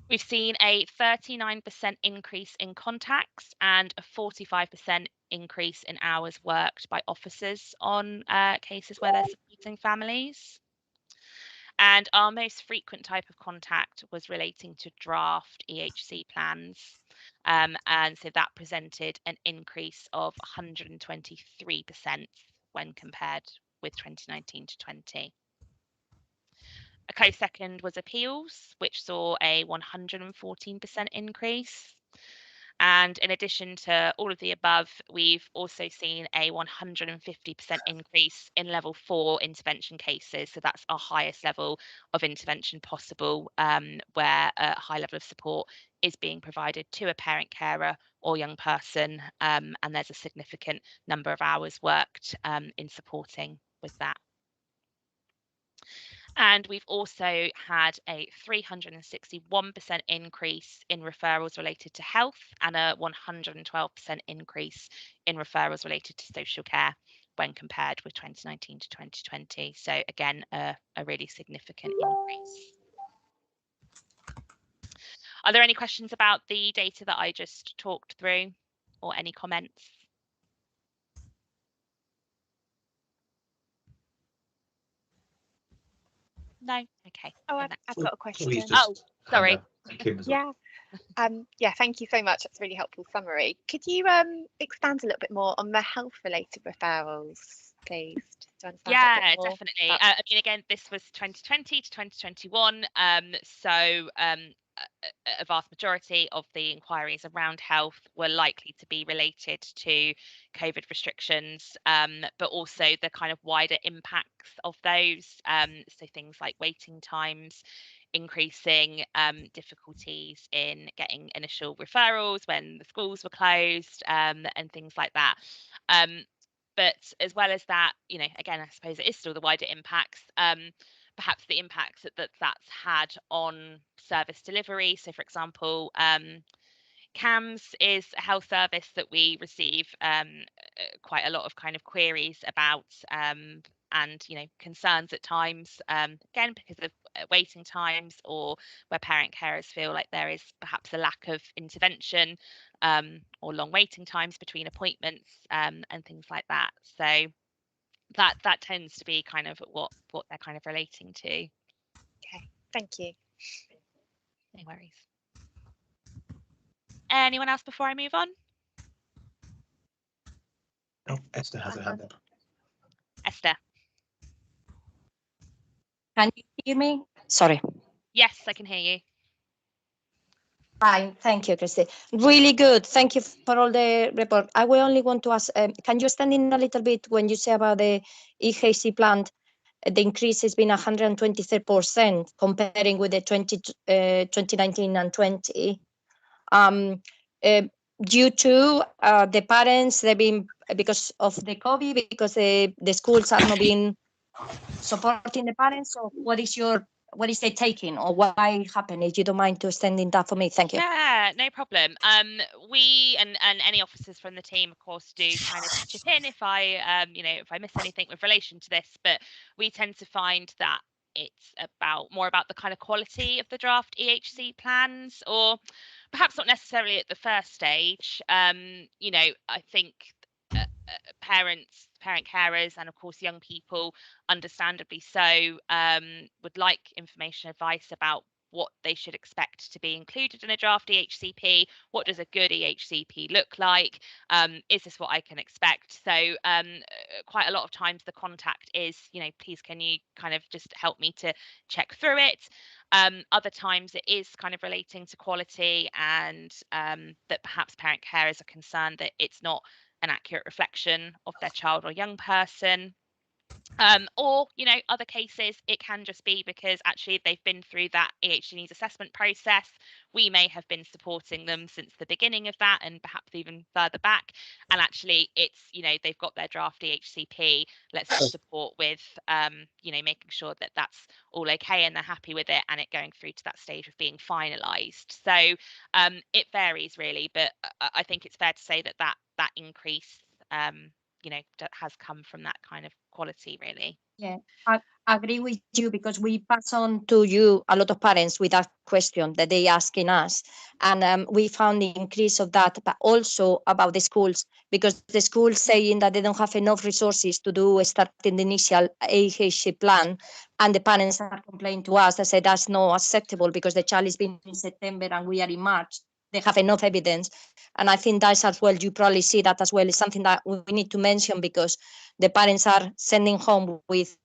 We've seen a 39% increase in contacts and a 45% increase in hours worked by officers on cases where they're supporting families. And our most frequent type of contact was relating to draft EHC plans. And so that presented an increase of 123% when compared with 2019 to 20. A close second was appeals, which saw a 114% increase. And in addition to all of the above, we've also seen a 150% increase in level 4 intervention cases. So that's our highest level of intervention possible, where a high level of support is being provided to a parent, carer or young person. And there's a significant number of hours worked in supporting with that. And we've also had a 361% increase in referrals related to health and a 112% increase in referrals related to social care when compared with 2019 to 2020. So again, a really significant increase. Are there any questions about the data that I just talked through or any comments? No? Okay. Oh, I've got a question. Oh, sorry. Yeah. Yeah, thank you so much. That's a really helpful summary. Could you expand a little bit more on the health related referrals, please? Just to understand yeah, definitely. I mean, again, this was 2020 to 2021. So a vast majority of the inquiries around health were likely to be related to COVID restrictions, but also the kind of wider impacts of those. So things like waiting times, increasing difficulties in getting initial referrals when the schools were closed, and things like that. But as well as that, you know, again, I suppose it is still the wider impacts. Perhaps the impacts that's had on service delivery. So, for example, CAMS is a health service that we receive quite a lot of kind of queries about and, you know, concerns at times, again, because of waiting times or where parent carers feel like there is perhaps a lack of intervention or long waiting times between appointments and things like that. So that tends to be kind of what they're kind of relating to. Okay, thank you. No worries. Anyone else before I move on? Oh, Esther has a hand up. Esther. Can you hear me? Sorry. Yes, I can hear you. Fine, thank you, Christy. Really good. Thank you for all the report. I will only want to ask, can you stand in a little bit when you say about the EHC plant? The increase has been 123% comparing with the 2019 and 20. Due to the parents, they've been, because of the COVID, because the schools have not been supporting the parents. So what is they taking, or why happened? If you don't mind to extending that for me, thank you. Yeah, no problem. We and any officers from the team, of course, do kind of chip in if I you know, if I miss anything with relation to this, but we tend to find that it's more about the kind of quality of the draft EHC plans, or perhaps not necessarily at the first stage. You know, I think parent carers and of course young people, understandably so, would like information, advice about what they should expect to be included in a draft EHCP. What does a good EHCP look like? Is this what I can expect? So quite a lot of times the contact is, please can you kind of just help me to check through it. Other times it is kind of relating to quality, and that perhaps parent carers are concerned that it's not an accurate reflection of their child or young person. Or, other cases, it can just be because actually they've been through that EHC needs assessment process. We may have been supporting them since the beginning of that and perhaps even further back. And actually it's, they've got their draft EHCP. Let's just support with, making sure that that's all okay and they're happy with it and it going through to that stage of being finalised. So it varies really, but I think it's fair to say that increase that has come from that kind of quality, really. Yeah, I agree with you, because we pass on to you a lot of parents with that question that they asking us, and we found the increase of that, but also about the schools, because the schools saying that they don't have enough resources to do starting the initial AHC plan, and the parents are complaining to us. They say that's not acceptable because the child is been in September and we are in March. They have enough evidence. And I think that's as well, you probably see that as well, is something that we need to mention, because the parents are sending home with,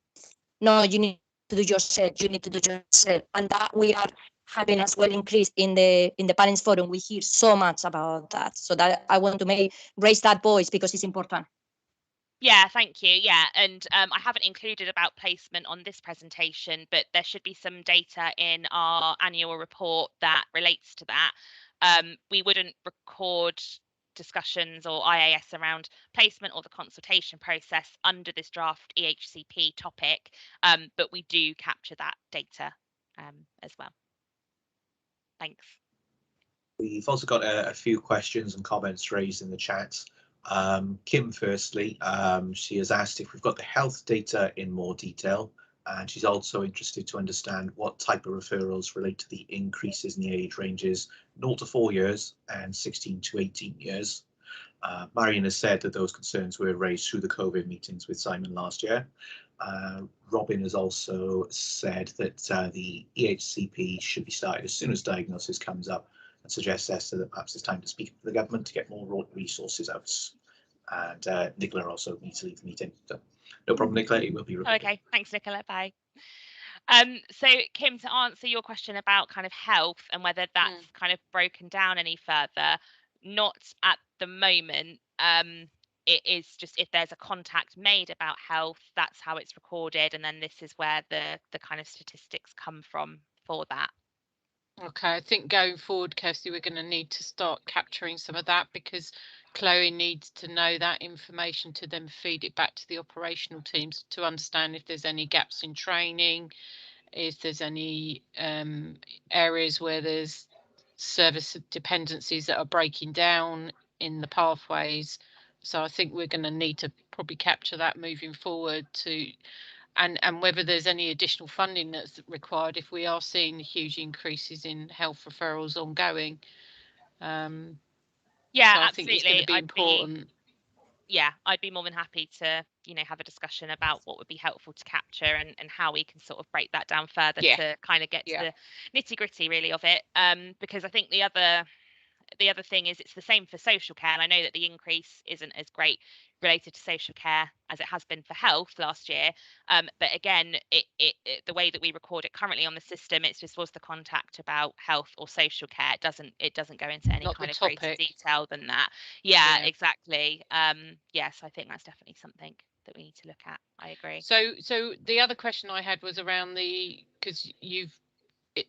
no, you need to do yourself, you need to do yourself. And that we are having as well increase in the parents forum. We hear so much about that. So that I want to raise that voice because it's important. Yeah, thank you. Yeah, and I haven't included about placement on this presentation, but there should be some data in our annual report that relates to that. We wouldn't record discussions or IAS around placement or the consultation process under this draft EHCP topic, but we do capture that data as well. Thanks. We've also got a few questions and comments raised in the chat. Kim, firstly, she has asked if we've got the health data in more detail, and she's also interested to understand what type of referrals relate to the increases in the age ranges 0 to 4 years and 16 to 18 years. Marion has said that those concerns were raised through the COVID meetings with Simon last year. Robin has also said that the EHCP should be started as soon as diagnosis comes up, and suggests, Esther, that perhaps it's time to speak to the government to get more resources out. And Nicola also needs to leave the meeting. So no problem, Nicola, it will be recorded. Okay, thanks, Nicola. Bye. So Kim, to answer your question about kind of health and whether that's kind of broken down any further, not at the moment. It is just if there's a contact made about health, that's how it's recorded, and then this is where the kind of statistics come from for that. Okay, I think going forward, Kirsty, we're going to need to start capturing some of that, because Chloe needs to know that information to then feed it back to the operational teams to understand if there's any gaps in training, if there's any areas where there's service dependencies that are breaking down in the pathways. So I think we're going to need to probably capture that moving forward to, and whether there's any additional funding that's required if we are seeing huge increases in health referrals ongoing. Yeah, so I absolutely. think it's going to be important. I'd be more than happy to, have a discussion about what would be helpful to capture and how we can sort of break that down further to kind of get to the nitty gritty really of it. Because I think the other thing is it's the same for social care, and I know that the increase isn't as great related to social care as it has been for health last year, but again it the way that we record it currently on the system, it's just was the contact about health or social care. It doesn't go into any kind of greater detail than that. Exactly. Yes, I think that's definitely something that we need to look at. I agree. So the other question I had was around because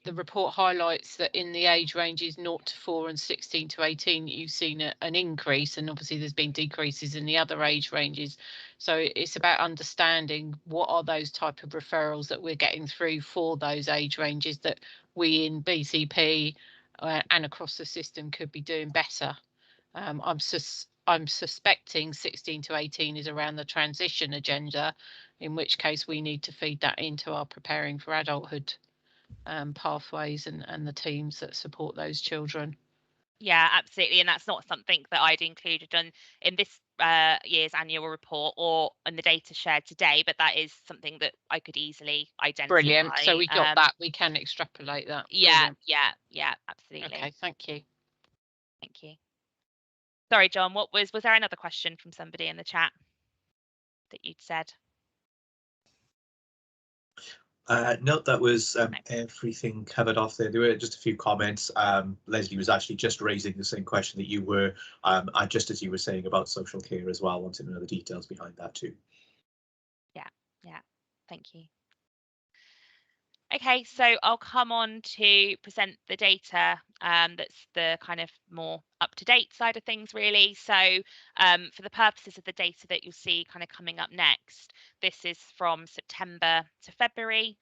the report highlights that in the age ranges 0 to 4 and 16 to 18, you've seen an increase, and obviously there's been decreases in the other age ranges. So it's about understanding what are those type of referrals that we're getting through for those age ranges that we in BCP and across the system could be doing better. I'm suspecting 16 to 18 is around the transition agenda, in which case we need to feed that into our preparing for adulthood pathways and the teams that support those children. Yeah, absolutely, and that's not something that I'd included in this year's annual report or in the data shared today, but that is something that I could easily identify. Brilliant. So we got that. We can extrapolate that. Yeah, Brilliant. yeah, absolutely. Okay, thank you. Thank you. Sorry, John, was there another question from somebody in the chat that you'd said? No, that was everything covered off there. There were just a few comments. Leslie was actually just raising the same question that you were, just as you were saying about social care as well, wanting to know the details behind that too. Yeah, thank you. Okay, so I'll come on to present the data that's the kind of more up-to-date side of things, really. So for the purposes of the data that you'll see kind of coming up next, this is from September to February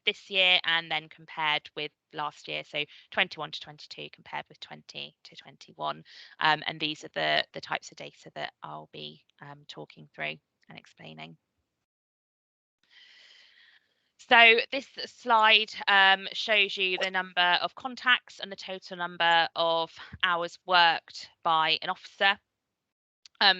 this year, and then compared with last year, so 21 to 22 compared with 20 to 21. And these are the types of data that I'll be talking through and explaining. So this slide shows you the number of contacts and the total number of hours worked by an officer.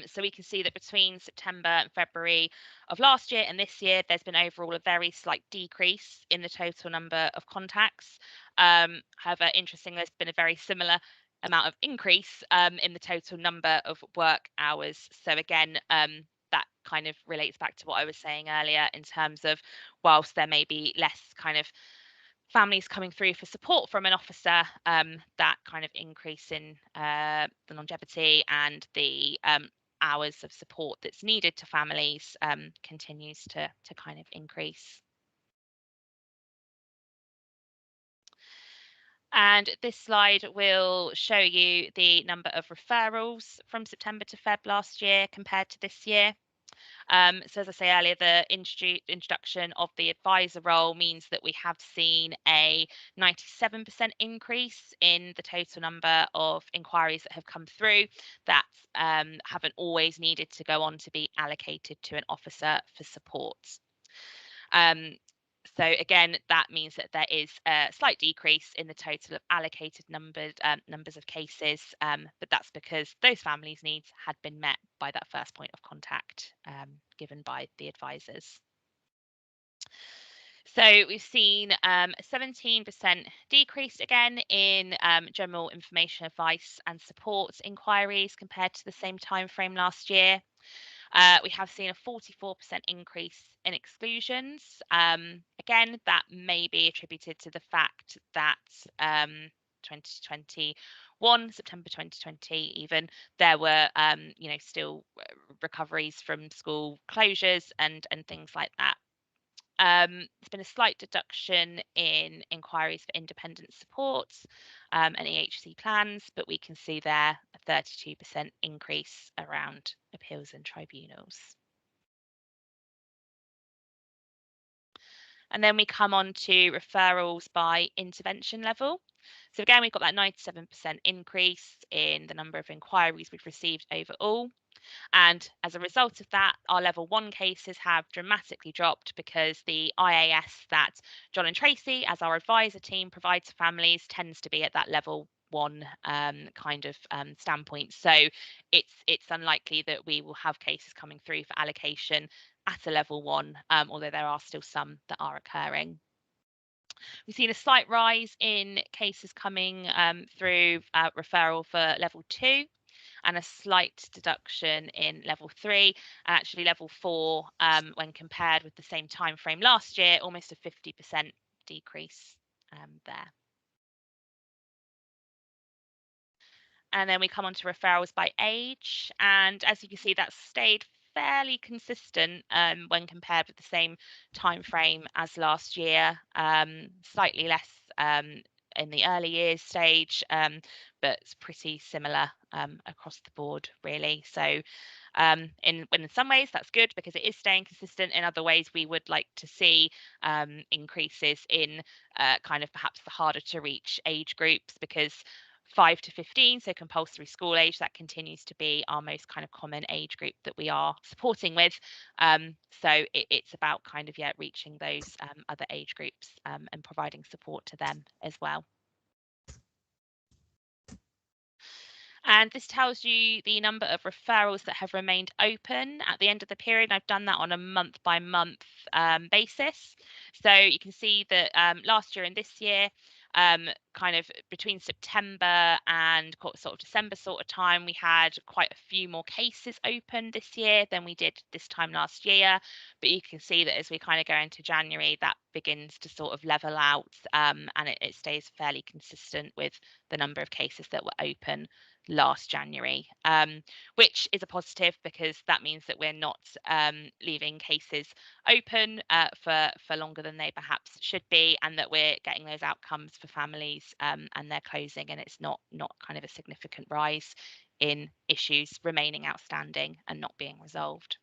So we can see that between September and February of last year and this year, there's been overall a very slight decrease in the total number of contacts. However, interestingly, there's been a very similar amount of increase in the total number of work hours. So again, that kind of relates back to what I was saying earlier in terms of whilst there may be less kind of families coming through for support from an officer, that kind of increase in the longevity and the hours of support that's needed to families continues to kind of increase. And this slide will show you the number of referrals from September to Feb last year compared to this year. So as I say earlier, the introduction of the advisor role means that we have seen a 97% increase in the total number of inquiries that have come through that haven't always needed to go on to be allocated to an officer for support. So again, that means that there is a slight decrease in the total of allocated numbers of cases, but that's because those families' needs had been met by that first point of contact given by the advisors. So we've seen a 17% decrease again in general information, advice and support inquiries compared to the same time frame last year. We have seen a 44% increase in exclusions. Again, that may be attributed to the fact that 2021, September 2020 even, there were still recoveries from school closures and things like that. There's been a slight deduction in inquiries for independent support and EHC plans, but we can see there a 32% increase around appeals and tribunals. And then we come on to referrals by intervention level. So again, we've got that 97% increase in the number of inquiries we've received overall. And as a result of that, our level 1 cases have dramatically dropped because the IAS that John and Tracy, as our advisor team, provides to families tends to be at that level 1 kind of standpoint. So it's unlikely that we will have cases coming through for allocation at a level 1, although there are still some that are occurring. We've seen a slight rise in cases coming through referral for level 2. And a slight deduction in level 3, and actually level 4, when compared with the same time frame last year, almost a 50% decrease there. And then we come on to referrals by age, and as you can see, that's stayed fairly consistent when compared with the same time frame as last year, slightly less in the early years stage, but it's pretty similar across the board, really. So in some ways that's good because it is staying consistent. In other ways, we would like to see increases in kind of perhaps the harder to reach age groups, because 5 to 15, so compulsory school age, that continues to be our most kind of common age group that we are supporting with. So it's about kind of reaching those other age groups and providing support to them as well. And this tells you the number of referrals that have remained open at the end of the period. I've done that on a month by month basis. So you can see that last year and this year, kind of between September and sort of December sort of time, we had quite a few more cases open this year than we did this time last year. But you can see that as we kind of go into January, that begins to sort of level out, and it stays fairly consistent with the number of cases that were open last January, which is a positive because that means that we're not leaving cases open for longer than they perhaps should be, and that we're getting those outcomes for families and they're closing, and it's not kind of a significant rise in issues remaining outstanding and not being resolved.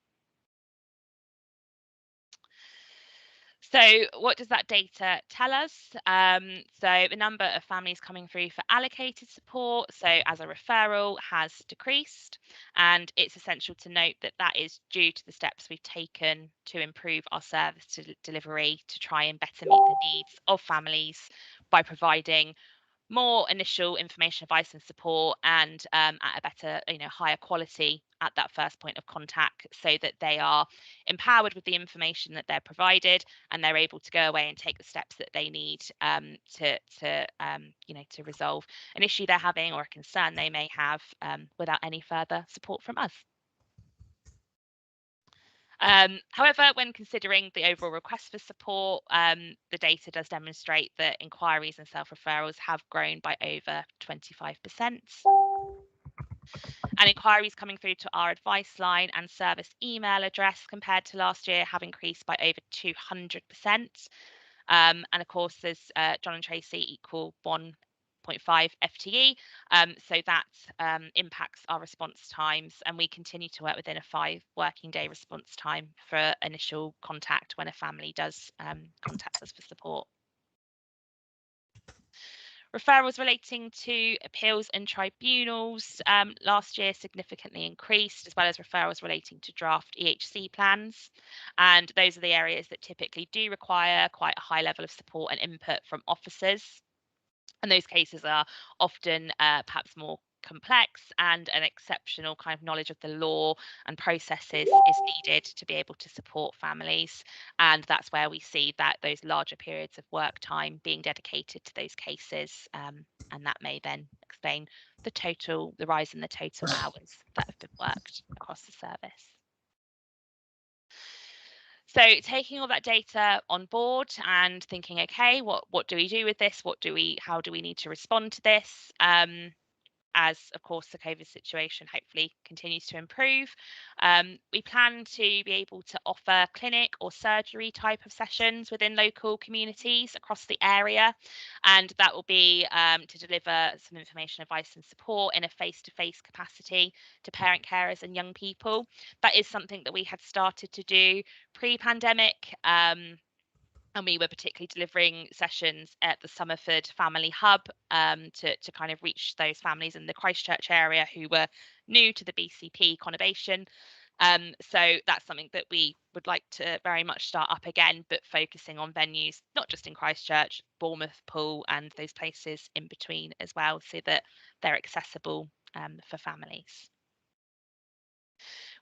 So what does that data tell us? So the number of families coming through for allocated support, so as a referral, has decreased. And it's essential to note that that is due to the steps we've taken to improve our service delivery to try and better meet the needs of families by providing more initial information, advice and support, and at a better, higher quality at that first point of contact, so that they are empowered with the information that they're provided, and they're able to go away and take the steps that they need to resolve an issue they're having or a concern they may have without any further support from us. However, when considering the overall request for support, the data does demonstrate that inquiries and self-referrals have grown by over 25%. And inquiries coming through to our advice line and service email address compared to last year have increased by over 200%. And of course, there's John and Tracy equal 1.5 FTE, so that impacts our response times, and we continue to work within a 5 working day response time for initial contact when a family does contact us for support. Referrals relating to appeals and tribunals last year significantly increased, as well as referrals relating to draft EHC plans. And those are the areas that typically do require quite a high level of support and input from officers. And those cases are often perhaps more complex, and an exceptional kind of knowledge of the law and processes is needed to be able to support families. And that's where we see that those larger periods of work time being dedicated to those cases, and that may then explain the rise in the total hours that have been worked across the service. So taking all that data on board and thinking, okay, what do we do with this? How do we need to respond to this? As of course the COVID situation hopefully continues to improve, we plan to be able to offer clinic or surgery type of sessions within local communities across the area, and that will be to deliver some information, advice and support in a face-to-face capacity to parent carers and young people. That is something that we had started to do pre-pandemic, and we were particularly delivering sessions at the Somerford Family Hub to kind of reach those families in the Christchurch area who were new to the BCP conurbation. So that's something that we would like to very much start up again, but focusing on venues, not just in Christchurch, Bournemouth, Poole, and those places in between as well, so that they're accessible for families.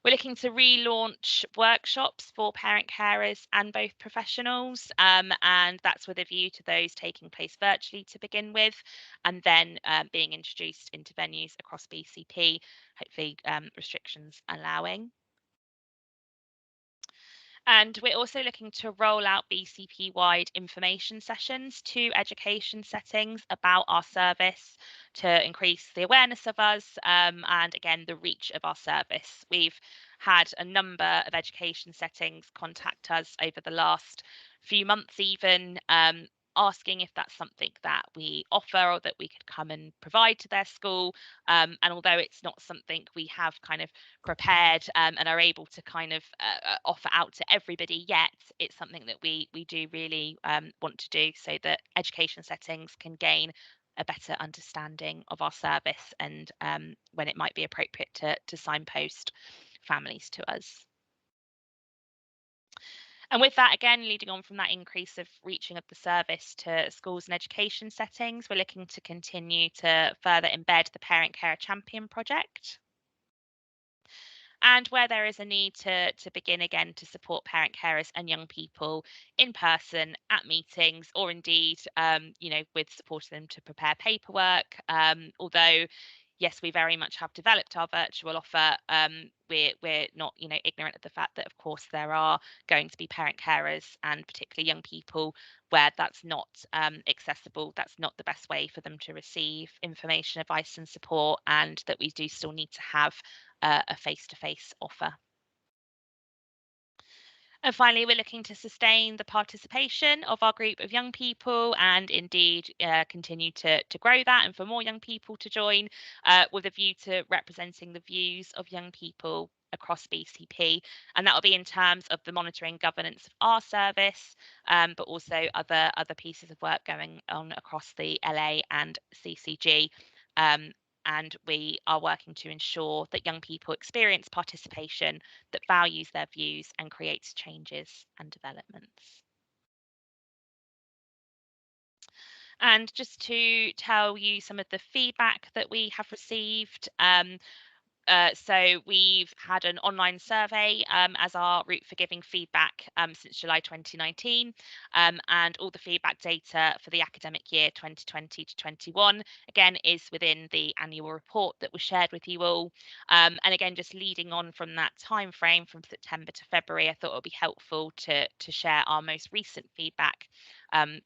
We're looking to relaunch workshops for parent carers and both professionals, and that's with a view to those taking place virtually to begin with, and then being introduced into venues across BCP, hopefully restrictions allowing. And we're also looking to roll out BCP-wide information sessions to education settings about our service to increase the awareness of us, and again, the reach of our service. We've had a number of education settings contact us over the last few months even, asking if that's something that we offer or that we could come and provide to their school. And although it's not something we have kind of prepared and are able to kind of offer out to everybody yet, it's something that we do really want to do, so that education settings can gain a better understanding of our service, and when it might be appropriate to signpost families to us. And with that, again, leading on from that increase of reaching of the service to schools and education settings, we're looking to continue to further embed the Parent Carer Champion project. And where there is a need to begin again to support parent carers and young people in person at meetings, or indeed, with supporting them to prepare paperwork. Although, yes, we very much have developed our virtual offer. We're not, ignorant of the fact that, of course, there are going to be parent carers and particularly young people where that's not accessible. That's not the best way for them to receive information, advice, and support, and that we do still need to have a face-to-face offer. And finally, we're looking to sustain the participation of our group of young people and indeed continue to grow that and for more young people to join with a view to representing the views of young people across BCP. And that will be in terms of the monitoring governance of our service, but also other pieces of work going on across the LA and CCG. And we are working to ensure that young people experience participation that values their views and creates changes and developments. And just to tell you some of the feedback that we have received, so we've had an online survey as our route for giving feedback since July 2019, and all the feedback data for the academic year 2020 to 21 again is within the annual report that was shared with you all. And again, just leading on from that time frame from September to February, I thought it would be helpful to share our most recent feedback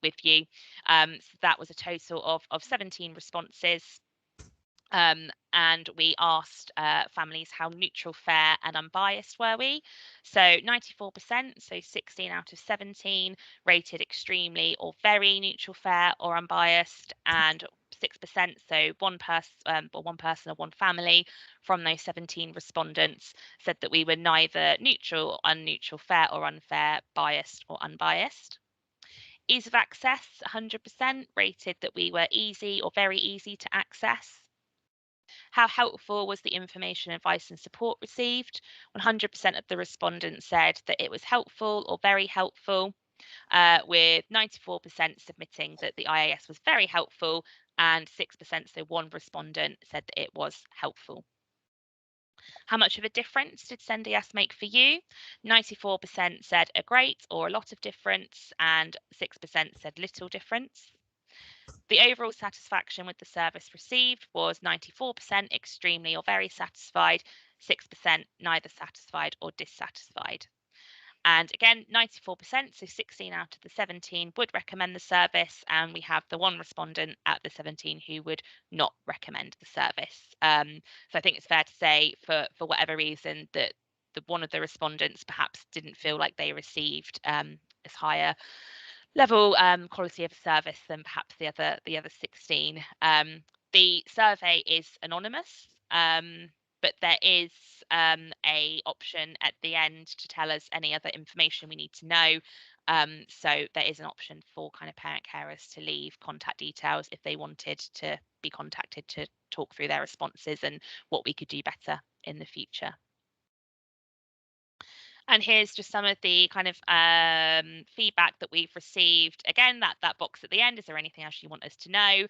with you. So that was a total of 17 responses. And we asked families how neutral, fair and unbiased were we. So 94%, so 16 out of 17, rated extremely or very neutral, fair or unbiased, and 6%, so one person or one family from those 17 respondents said that we were neither neutral, unneutral, fair or unfair, biased or unbiased. Ease of access, 100%, rated that we were easy or very easy to access. How helpful was the information, advice and support received? 100% of the respondents said that it was helpful or very helpful, with 94% submitting that the IAS was very helpful and 6%, so one respondent, said that it was helpful. How much of a difference did SENDiass make for you? 94% said a great or a lot of difference and 6% said little difference. The overall satisfaction with the service received was 94% extremely or very satisfied, 6% neither satisfied or dissatisfied. And again, 94%, so 16 out of the 17 would recommend the service, and we have the one respondent at the 17 who would not recommend the service. So I think it's fair to say, for whatever reason, that one of the respondents perhaps didn't feel like they received as higher level quality of service than perhaps the other 16. The survey is anonymous, but there is a option at the end to tell us any other information we need to know. So there is an option for kind of parent carers to leave contact details if they wanted to be contacted to talk through their responses and what we could do better in the future. And here's just some of the kind of feedback that we've received. Again, that box at the end, is there anything else you want us to know?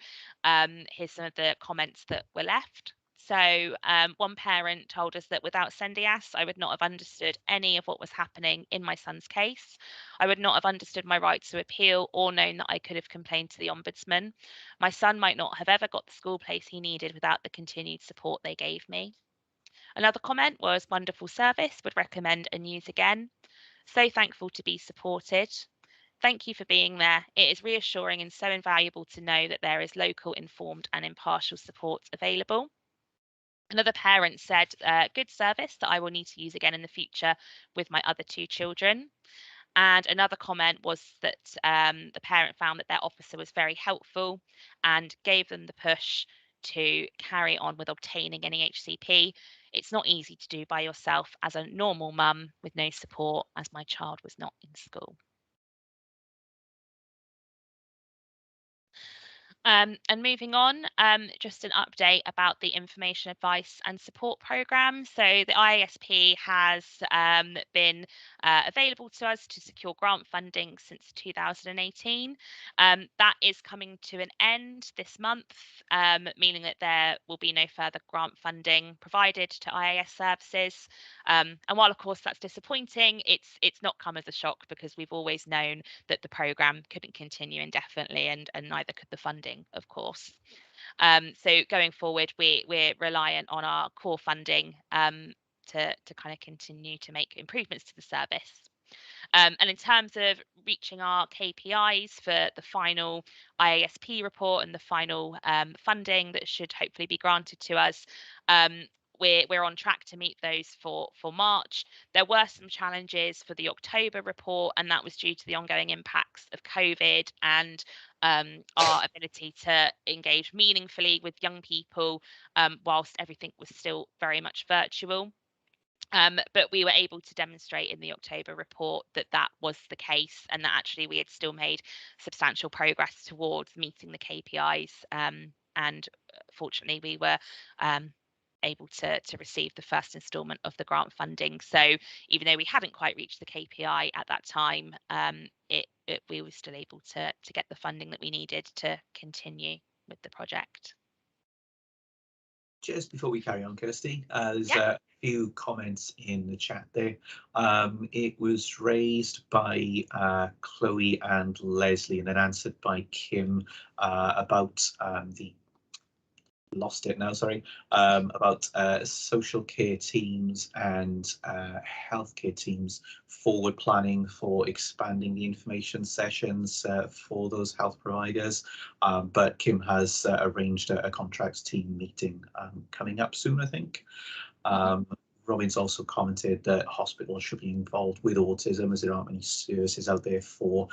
Here's some of the comments that were left. So one parent told us that without SENDiass, I would not have understood any of what was happening in my son's case. I would not have understood my right to appeal or known that I could have complained to the Ombudsman. My son might not have ever got the school place he needed without the continued support they gave me. Another comment was wonderful service, would recommend and use again. So thankful to be supported. Thank you for being there. It is reassuring and so invaluable to know that there is local, informed and impartial support available. Another parent said, good service that I will need to use again in the future with my other two children. And another comment was that the parent found that their officer was very helpful and gave them the push to carry on with obtaining any HCP. It's not easy to do by yourself as a normal mum with no support, as my child was not in school. And moving on, just an update about the Information Advice and Support Programme. So the IASP has been available to us to secure grant funding since 2018. That is coming to an end this month, meaning that there will be no further grant funding provided to IAS services. And while of course that's disappointing, it's not come as a shock because we've always known that the programme couldn't continue indefinitely, and neither could the funding, of course. So going forward, we're reliant on our core funding to kind of continue to make improvements to the service. And in terms of reaching our KPIs for the final IASP report and the final funding that should hopefully be granted to us, we're on track to meet those for March. There were some challenges for the October report, and that was due to the ongoing impacts of COVID and our ability to engage meaningfully with young people whilst everything was still very much virtual. But we were able to demonstrate in the October report that that was the case, and that actually we had still made substantial progress towards meeting the KPIs. And fortunately, we were able to receive the first instalment of the grant funding. So even though we hadn't quite reached the KPI at that time, we were still able to get the funding that we needed to continue with the project. Just before we carry on, Kirsty, there's a few comments in the chat there. It was raised by Chloe and Leslie and then answered by Kim about the lost it now, sorry, about social care teams and healthcare teams forward planning for expanding the information sessions for those health providers. But Kim has arranged a contracts team meeting coming up soon, I think. Robin's also commented that hospitals should be involved with autism, as there aren't many services out there for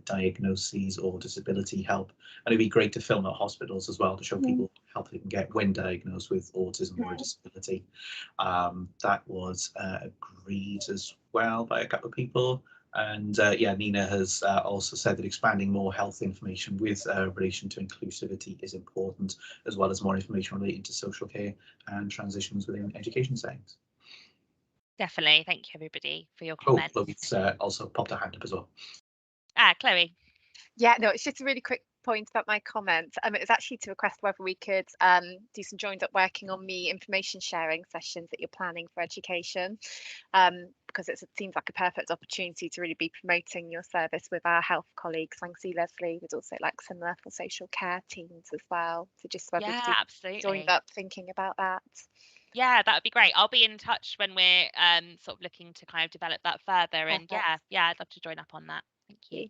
diagnoses or disability help. And it'd be great to film at hospitals as well to show people help they can get when diagnosed with autism or a disability. That was agreed as well by a couple of people. And yeah, Nina has also said that expanding more health information with relation to inclusivity is important, as well as more information relating to social care and transitions within education settings. Definitely. Thank you, everybody, for your comments. Chloe's also popped her hand up as well. Chloe. Yeah, no, it's just a really quick point about my comment. It was actually to request whether we could do some joined up working on the information sharing sessions that you're planning for education, because it seems like a perfect opportunity to really be promoting your service with our health colleagues. Thanks to Leslie, would also like similar for social care teams as well. So just whether we could absolutely joined up thinking about that. Yeah, that would be great. I'll be in touch when we're sort of looking to kind of develop that further. And yeah, I'd love to join up on that. Thank you.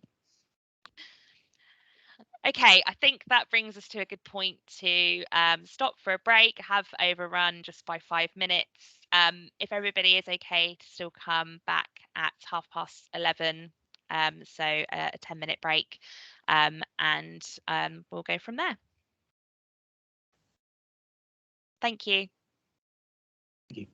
Okay, I think that brings us to a good point to stop for a break, have overrun just by 5 minutes. If everybody is okay to still come back at 11:30, so a 10-minute break, and we'll go from there. Thank you. Thank you.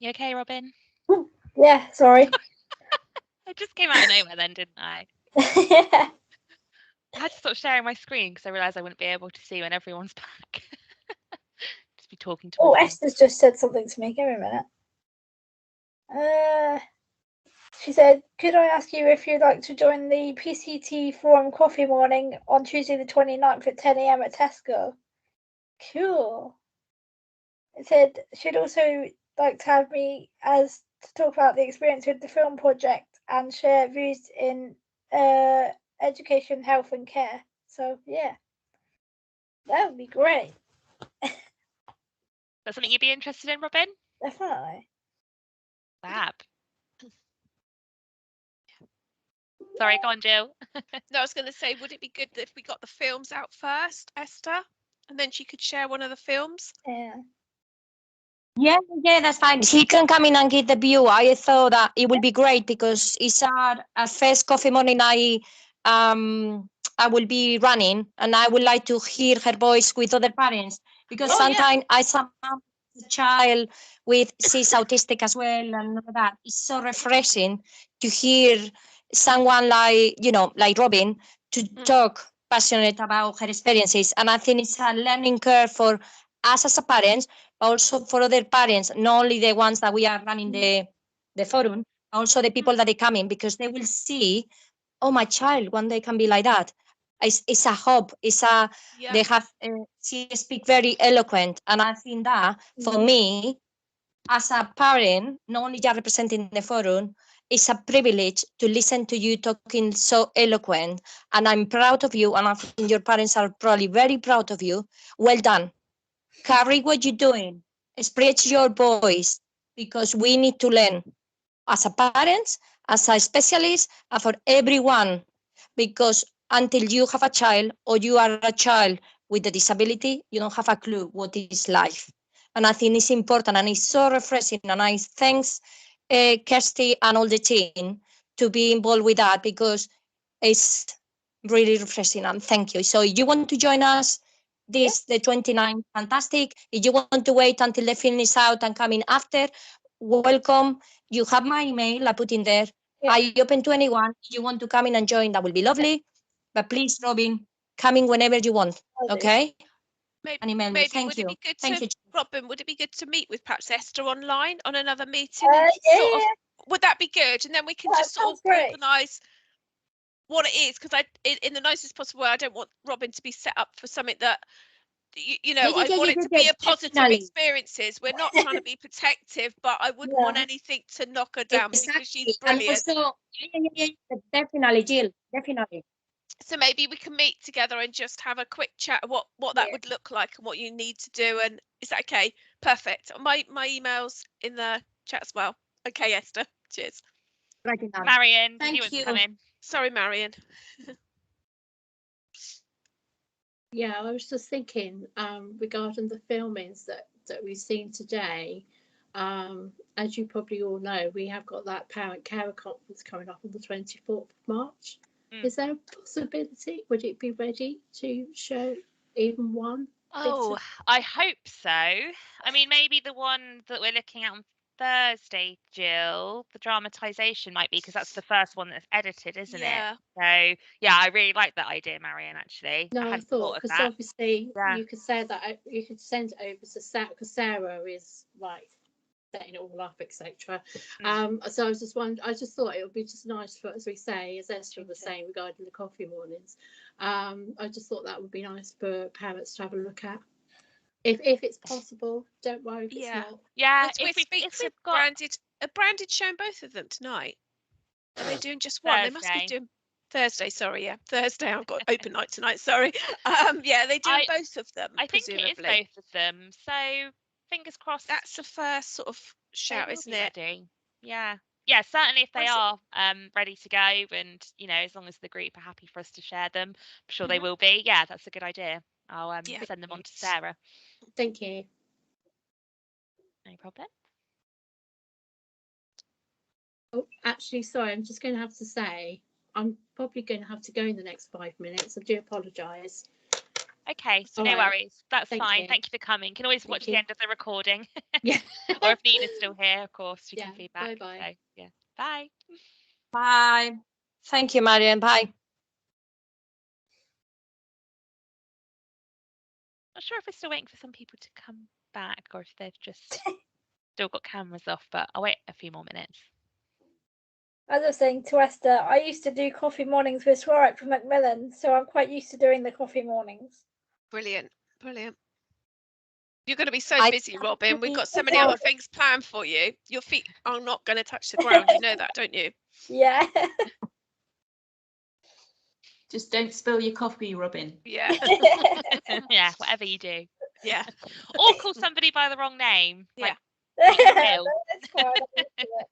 You okay, Robin? Yeah, sorry. I just came out of nowhere then, didn't I? Yeah. I had to stop sharing my screen because I realised I wouldn't be able to see when everyone's back. Just be talking to Oh, myself. Esther's just said something to me. Give me a minute. She said, could I ask you if you'd like to join the PCT Forum coffee morning on Tuesday the 29th at 10 AM at Tesco? Cool. It said she'd also like to have me as to talk about the experience with the film project and share views in education, health and care. So yeah, that would be great. That's something you'd be interested in, Robin? Definitely. Fab. Sorry, go on, Jill. No, I was going to say, would it be good if we got the films out first, Esther, and then she could share one of the films? Yeah, that's fine. She can come in and give the view. I thought that it would be great because it's our first coffee morning I will be running, and I would like to hear her voice with other parents because sometimes I somehow a child with she's autistic as well and all that. It's so refreshing to hear someone like like Robin to talk passionate about her experiences, and I think it's a learning curve for us as a parents, also for other parents, not only the ones that we are running the forum, also the people that they come in, because they will see, oh, my child one day can be like that. It's a hope. They have she speak very eloquent, and I think that for me as a parent, not only just representing the forum, it's a privilege to listen to you talking so eloquent, and I'm proud of you, and I think your parents are probably very proud of you. Well done. Carry what you're doing. Spread your voice, because we need to learn as a parents, as a specialist, and for everyone, because until you have a child or you are a child with a disability, you don't have a clue what is life. And I think it's important, and it's so refreshing, and I thanks Kirsty and all the team to be involved with that, because it's really refreshing, and thank you. So if you want to join us the 29th, fantastic. If you want to wait until they finish out and come in after, welcome. You have my email, I put in there. I open to anyone. If you want to come in and join, that will be lovely. But please, Robin, come in whenever you want, okay? Maybe Thank would you. it be good Thank to, you. Robin, would it be good to meet with perhaps Esther online on another meeting? And sort of, would that be good? And then we can just sort of organise what it is, because in the nicest possible way, I don't want Robin to be set up for something that I want it to be a positive experiences. We're not trying to be protective, but I wouldn't want anything to knock her down because she's brilliant. And also, definitely, Jill, definitely. So maybe we can meet together and just have a quick chat what that would look like and what you need to do. And is that okay? Perfect. My email's in the chat as well. Okay, Esther. Cheers. Marion, did you want Thank to come in? Sorry, Marion. Yeah, I was just thinking regarding the filmings that we've seen today. As you probably all know, we have got that parent carer conference coming up on the 24th of March. Is there a possibility? Would it be ready to show even one? Oh, I hope so. I mean, maybe the one that we're looking at on Thursday, Jill, the dramatisation might be, because that's the first one that's edited, isn't it? So yeah, I really like that idea, Marion, actually. No, I thought, because obviously you could say that you could send it over to Sarah, because Sarah is like setting it all up, etc. So I was just wondering, I just thought it would be just nice for, as we say, as Esther was saying regarding the coffee mornings. I just thought that would be nice for parents to have a look at. If it's possible, don't worry if it's not. Yeah, Would we speak to Branded? Branded shown both of them tonight? Are they doing just one? They must be doing Thursday. Sorry, yeah, Thursday. I've got open night tonight. Sorry. Yeah, they doing both of them. I think it is both of them. So fingers crossed. That's the first sort of shout, isn't it? Ready. Yeah. Yeah, certainly if they are ready to go, and as long as the group are happy for us to share them, I'm sure they will be. Yeah, that's a good idea. I'll send them on to Sarah. Thank you. No problem. Oh, actually, sorry, I'm just going to have to say I'm probably going to have to go in the next 5 minutes. I do apologise. Okay, All no right. worries. That's Thank fine. you. Thank you for coming. You can always Thank watch you. the end of the recording. Yeah. Or if Nina's still here, of course, she can Yeah, feedback. bye-bye. So, yeah. Bye. Bye. Thank you, Marion. Bye. Not sure if we're still waiting for some people to come back or if they've just still got cameras off, but I'll wait a few more minutes. As I was saying to Esther, I used to do coffee mornings with Swarek from Macmillan, so I'm quite used to doing the coffee mornings. Brilliant, brilliant. You're going to be so busy, I Robin. We've got so many Oh. other things planned for you. Your feet are not going to touch the ground. You know that, don't you? Yeah. Just don't spill your coffee, Robin. Yeah. Yeah, whatever you do. Yeah. Or call somebody by the wrong name. Yeah. Like Bill. That's fine. I'm used to it.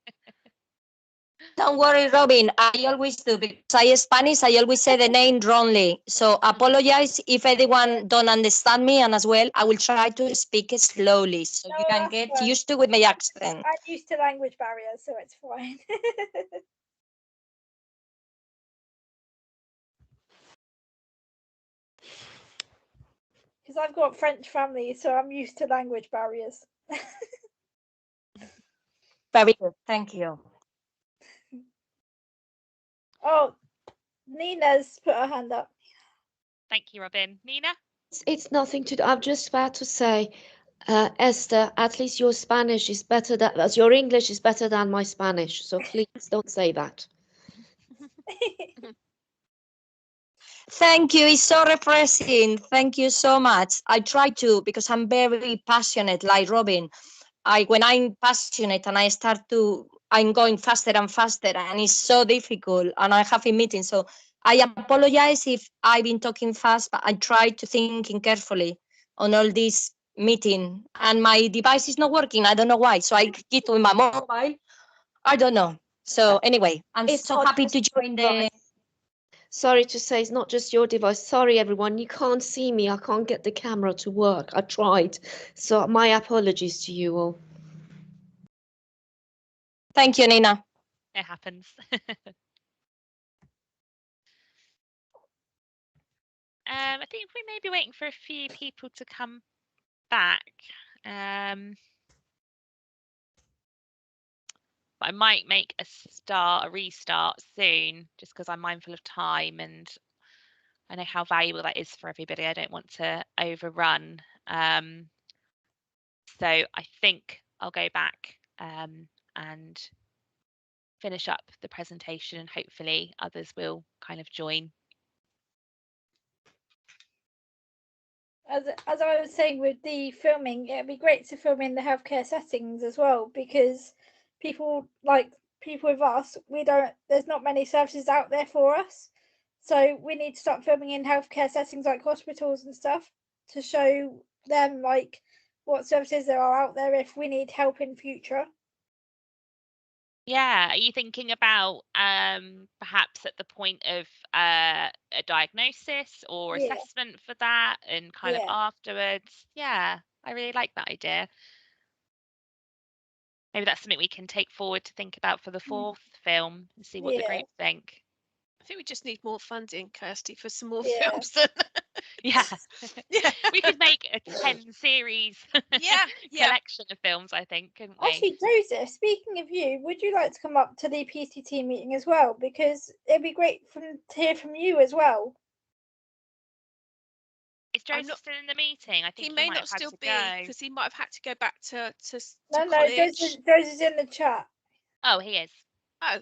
Don't worry, Robin. I always do because I Spanish. I always say the name wrongly. So apologize if anyone don't understand me. And as well, I will try to speak slowly so you can that's get fine. used to with my accent. I'm used to language barriers, so it's fine. Because I've got French family, so I'm used to language barriers. Very good. Thank you. Oh, Nina's put her hand up. Thank you, Robin. Nina? It's nothing to do. I'm just about to say, Esther, at least your Spanish is better than, as your English is better than my Spanish. So please don't say that. Thank you. It's so refreshing. Thank you so much. I try to because I'm very passionate, like Robin. When I'm passionate and I start I'm going faster and faster, and it's so difficult. And I have a meeting, so I apologize if I've been talking fast, but I try to thinking carefully on all this meeting. And my device is not working. I don't know why. So I get to my mobile. I don't know. So anyway, I'm It's so not happy just to your join the. device. Sorry to say, it's not just your device. Sorry, everyone. You can't see me. I can't get the camera to work. I tried. So my apologies to you all. Thank you, Nina. It happens. I think we may be waiting for a few people to come back. But I might make a restart soon, just because I'm mindful of time and I know how valuable that is for everybody. I don't want to overrun. So I think I'll go back and finish up the presentation, and hopefully others will kind of join. As I was saying with the filming, it'd be great to film in the healthcare settings as well, because people with us, there's not many services out there for us. So we need to start filming in healthcare settings like hospitals and stuff to show them like what services there are out there if we need help in future. Yeah, are you thinking about perhaps at the point of a diagnosis or Yeah. assessment for that and kind of Yeah. afterwards? Yeah, I really like that idea. Maybe that's something we can take forward to think about for the fourth film and see what the Yeah. group think. I think we just need more funding, Kirsty, for some more Yeah. films. Yeah, Yeah. we could make a 10 series Yeah. collection of films, I think, couldn't we? Actually, Joseph, speaking of you, would you like to come up to the PCT meeting as well? Because it'd be great to hear from you as well. Is Joseph still in the meeting? I think He may might not have had still to be go. because he might have had to go back to No, college. Joseph's in the chat. Oh, he is. Oh,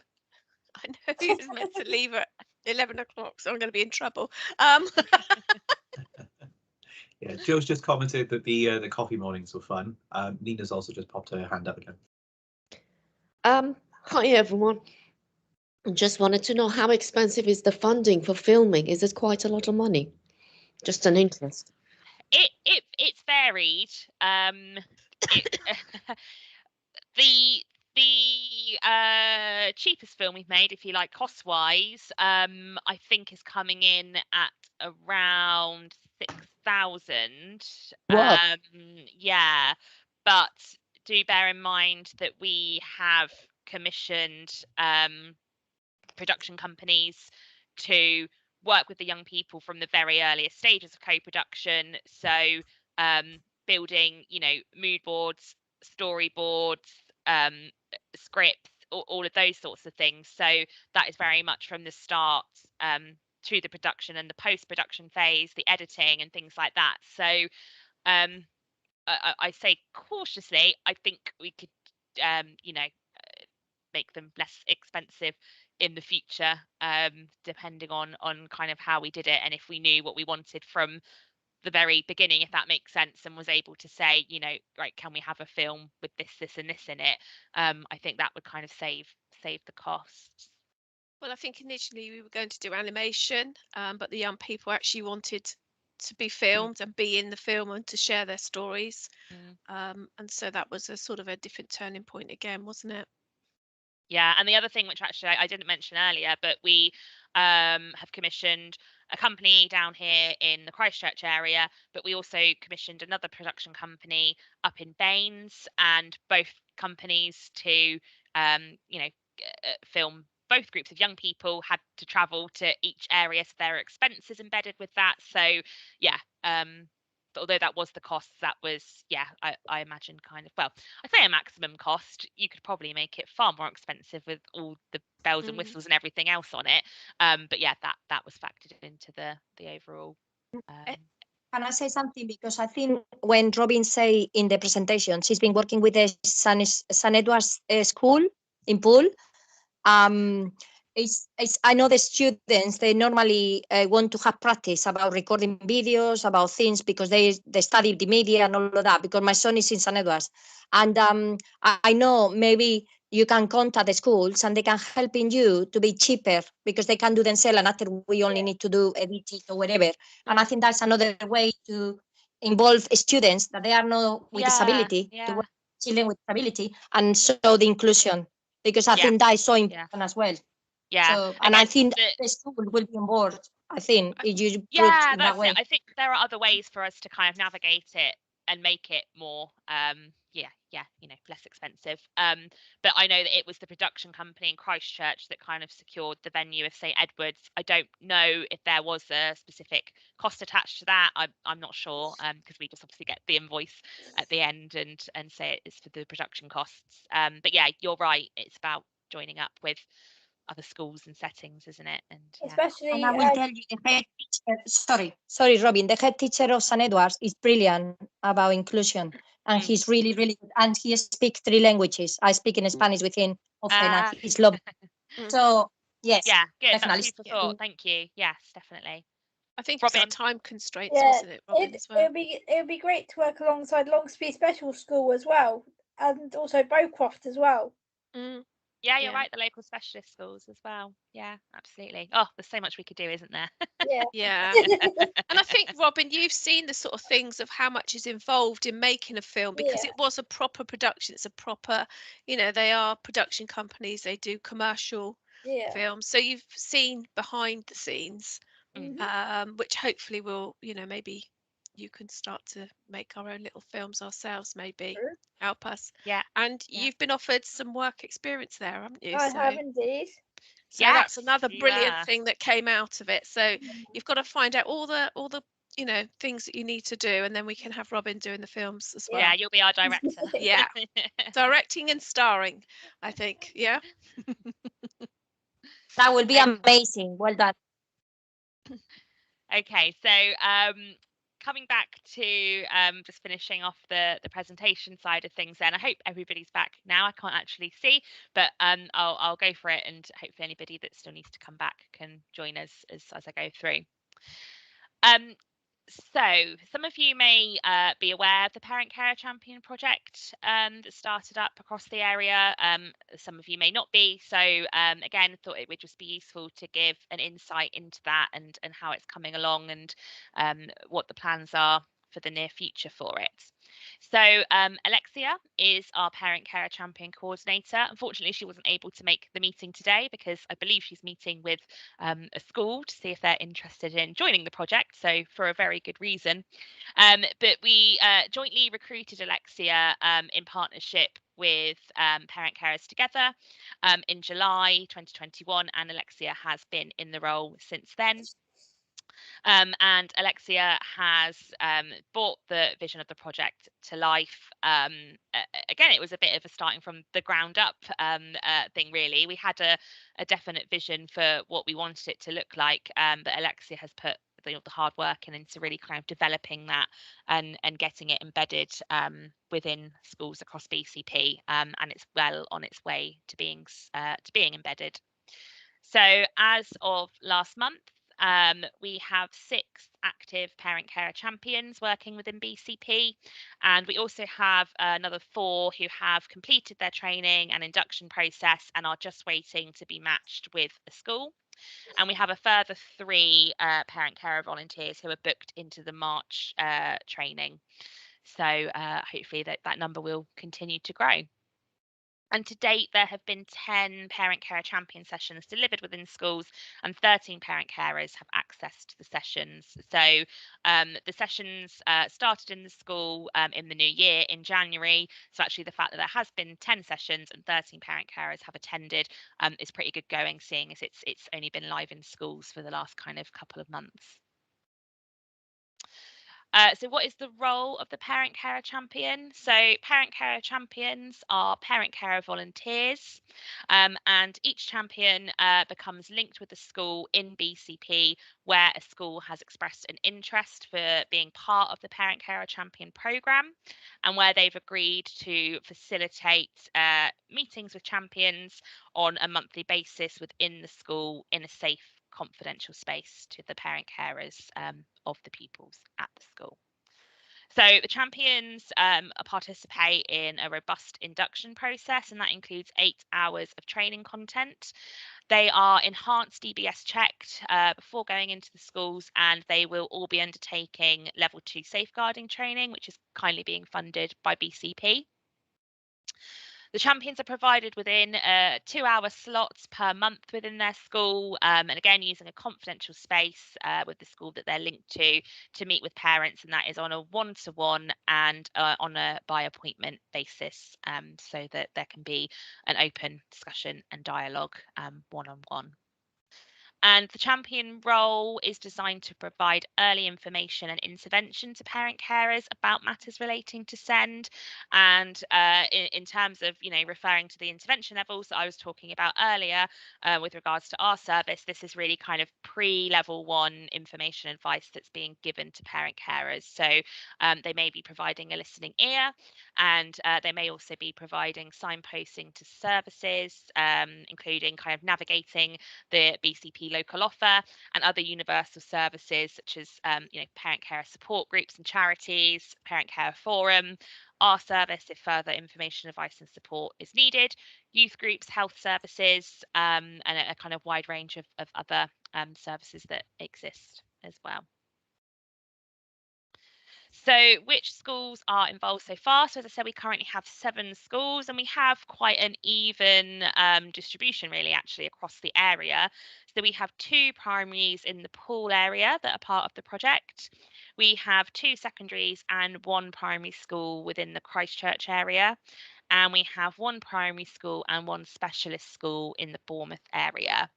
I know he was meant to leave at 11 o'clock, so I'm going to be in trouble. Yeah, Joe's just commented that the coffee mornings were fun. Nina's also just popped her hand up again. Hi everyone. Just wanted to know, how expensive is the funding for filming? Is it quite a lot of money? Just an interest. It's varied. The cheapest film we've made, if you like, cost wise, I think is coming in at around 6,000. Yeah, but do bear in mind that we have commissioned production companies to work with the young people from the very earliest stages of co-production. So building, you know, mood boards, storyboards, scripts, all of those sorts of things. So that is very much from the start through the production and the post-production phase, the editing and things like that. So I say cautiously, I think we could, you know, make them less expensive in the future, depending on kind of how we did it, and if we knew what we wanted from the very beginning, if that makes sense, and was able to say, you know, right, can we have a film with this and this in it? I think that would kind of save the costs. Well, I think initially we were going to do animation, but the young people actually wanted to be filmed and be in the film and to share their stories. And so that was a sort of a different turning point again, wasn't it? Yeah, and the other thing, which actually I didn't mention earlier, but we have commissioned a company down here in the Christchurch area, but we also commissioned another production company up in Baines, and both companies to, you know, film both groups of young people had to travel to each area, so there are expenses embedded with that. So yeah, but although that was the cost, that was, yeah, I imagine kind of, well, I say a maximum cost, you could probably make it far more expensive with all the bells and whistles and everything else on it. But yeah, that was factored into the overall. Can I say something? Because I think when Robin say in the presentation, she's been working with the SENDiass school in Poole. I know the students, they normally want to have practice about recording videos, about things, because they study the media and all of that, because my son is in SENDiass. And I know maybe you can contact the schools and they can help in you to be cheaper, because they can do themselves, and after we only need to do editing or whatever. And I think that's another way to involve students that they are not with disability, to work with children with disability, and show the inclusion, because I think that is so important as well. Yeah. So, and I think the school will be on board, I think, if you put in that way. I think there are other ways for us to kind of navigate it and make it more you know, less expensive. But I know that it was the production company in Christchurch that kind of secured the venue of St Edward's. I don't know if there was a specific cost attached to that. I'm not sure, because we just obviously get the invoice at the end and say it's for the production costs. But yeah, you're right, it's about joining up with other schools and settings, isn't it? And especially, and I will tell you, the head teacher, sorry, Robin, the head teacher of SENDiass is brilliant about inclusion, and he's really, really good, and he speaks 3 languages. I speak in Spanish with him often, and he's lovely. So yes, yeah, good. definitely. That's super thought. Thank you. Yes, definitely. I think Robin, it's our time constraints, wasn't it, Robin, as well? It would be great to work alongside Longsby Special School as well, and also Bowcroft as well. Yeah, you're right. The local specialist schools as well. Yeah, absolutely. Oh, there's so much we could do, isn't there? Yeah. And I think, Robin, you've seen the sort of things of how much is involved in making a film, because it was a proper production. It's a proper, you know, they are production companies. They do commercial films. So you've seen behind the scenes, which hopefully will, you know, maybe you can start to make our own little films ourselves, maybe help us. Yeah. And you've been offered some work experience there, haven't you? I have indeed. So that's another brilliant thing that came out of it. So you've got to find out all the you know, things that you need to do, and then we can have Robin doing the films as well. Yeah, you'll be our director. Yeah. Directing and starring, I think. Yeah. That will be amazing. Well done. Okay, so coming back to just finishing off the presentation side of things, then I hope everybody's back now. I can't actually see, but I'll go for it, and hopefully anybody that still needs to come back can join us as I go through. So some of you may be aware of the Parent Carer Champion project that started up across the area. Some of you may not be. So again, thought it would just be useful to give an insight into that and how it's coming along, and what the plans are for the near future for it. So Alexia is our Parent Carer Champion Coordinator. Unfortunately, she wasn't able to make the meeting today because I believe she's meeting with a school to see if they're interested in joining the project, so for a very good reason. But we jointly recruited Alexia in partnership with Parent Carers Together in July 2021, and Alexia has been in the role since then. And Alexia has brought the vision of the project to life. Again, it was a bit of a starting from the ground up thing, really. We had a definite vision for what we wanted it to look like, but Alexia has put the hard work into really kind of developing that and getting it embedded within schools across BCP, and it's well on its way to being embedded. So as of last month, we have 6 active parent carer champions working within BCP, and we also have another 4 who have completed their training and induction process and are just waiting to be matched with a school. And we have a further 3 parent carer volunteers who are booked into the March training. So hopefully that number will continue to grow. And to date, there have been 10 parent carer champion sessions delivered within schools, and 13 parent carers have access to the sessions. So the sessions started in the school in the new year in January. So actually the fact that there has been 10 sessions and 13 parent carers have attended is pretty good going, seeing as it's only been live in schools for the last kind of couple of months. So what is the role of the parent carer champion? So parent carer champions are parent carer volunteers, and each champion becomes linked with the school in BCP where a school has expressed an interest for being part of the parent carer champion programme, and where they've agreed to facilitate meetings with champions on a monthly basis within the school in a safe, confidential space to the parent carers of the pupils at the school. So the champions participate in a robust induction process, and that includes 8 hours of training content. They are enhanced DBS checked before going into the schools, and they will all be undertaking level 2 safeguarding training, which is kindly being funded by BCP. The champions are provided within 2-hour slots per month within their school, and again using a confidential space with the school that they're linked to meet with parents, and that is on a one-to-one and on a by appointment basis, so that there can be an open discussion and dialogue one-on-one. And the champion role is designed to provide early information and intervention to parent carers about matters relating to SEND. And in terms of, referring to the intervention levels that I was talking about earlier with regards to our service, this is really kind of pre-level 1 information advice that's being given to parent carers. So they may be providing a listening ear, and they may also be providing signposting to services, including kind of navigating the BCP local offer and other universal services such as parent carer support groups and charities, parent carer forum, our service if further information, advice and support is needed, youth groups, health services, and a kind of wide range of other services that exist as well. So which schools are involved so far? So as I said, we currently have 7 schools, and we have quite an even distribution really actually across the area. So we have 2 primaries in the Poole area that are part of the project. We have 2 secondaries and 1 primary school within the Christchurch area. And we have 1 primary school and 1 specialist school in the Bournemouth area.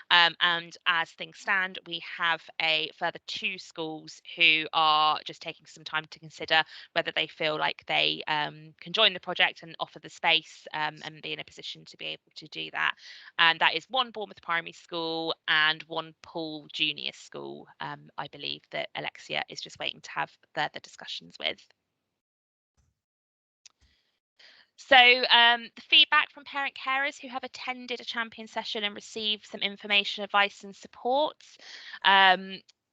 And as things stand, we have a further 2 schools who are just taking some time to consider whether they feel like they can join the project and offer the space and be in a position to be able to do that. And that is 1 Bournemouth primary school and 1 Poole junior school, I believe, that Alexia is just waiting to have further discussions with. So the feedback from parent carers who have attended a champion session and received some information, advice and support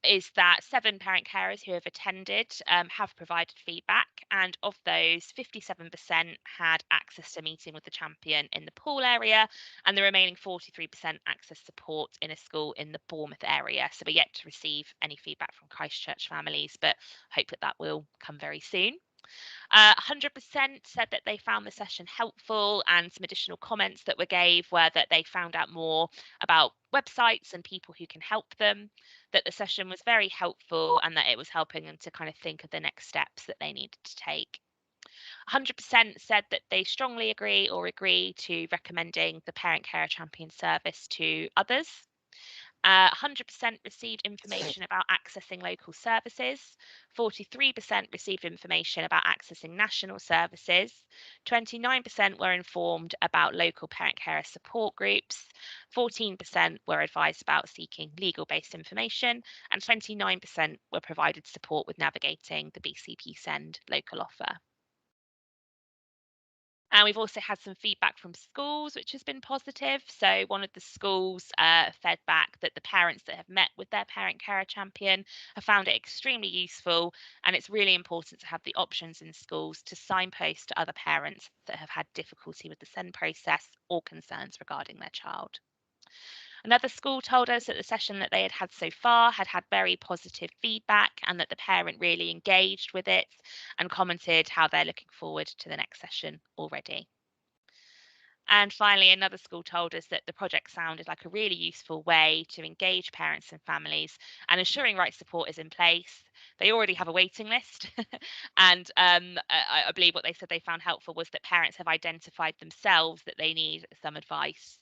is that 7 parent carers who have attended have provided feedback, and of those 57% had access to a meeting with the champion in the Poole area, and the remaining 43% access support in a school in the Bournemouth area. So we're yet to receive any feedback from Christchurch families, but hope that will come very soon. 100% said that they found the session helpful, and some additional comments that were gave were that they found out more about websites and people who can help them, that the session was very helpful, and that it was helping them to kind of think of the next steps that they needed to take. 100% said that they strongly agree to recommending the parent carer champion service to others. 100% received information about accessing local services, 43% received information about accessing national services, 29% were informed about local parent carer support groups, 14% were advised about seeking legal-based information, and 29% were provided support with navigating the BCP Send local offer. And we've also had some feedback from schools, which has been positive. So one of the schools fed back that the parents that have met with their parent carer champion have found it extremely useful. And it's really important to have the options in schools to signpost to other parents that have had difficulty with the SEND process or concerns regarding their child. Another school told us that the session that they had had so far had had very positive feedback and that the parent really engaged with it and commented how they're looking forward to the next session already. And finally, another school told us that the project sounded like a really useful way to engage parents and families, and ensuring right support is in place. They already have a waiting list. And I believe what they said they found helpful was that parents have identified themselves that they need some advice.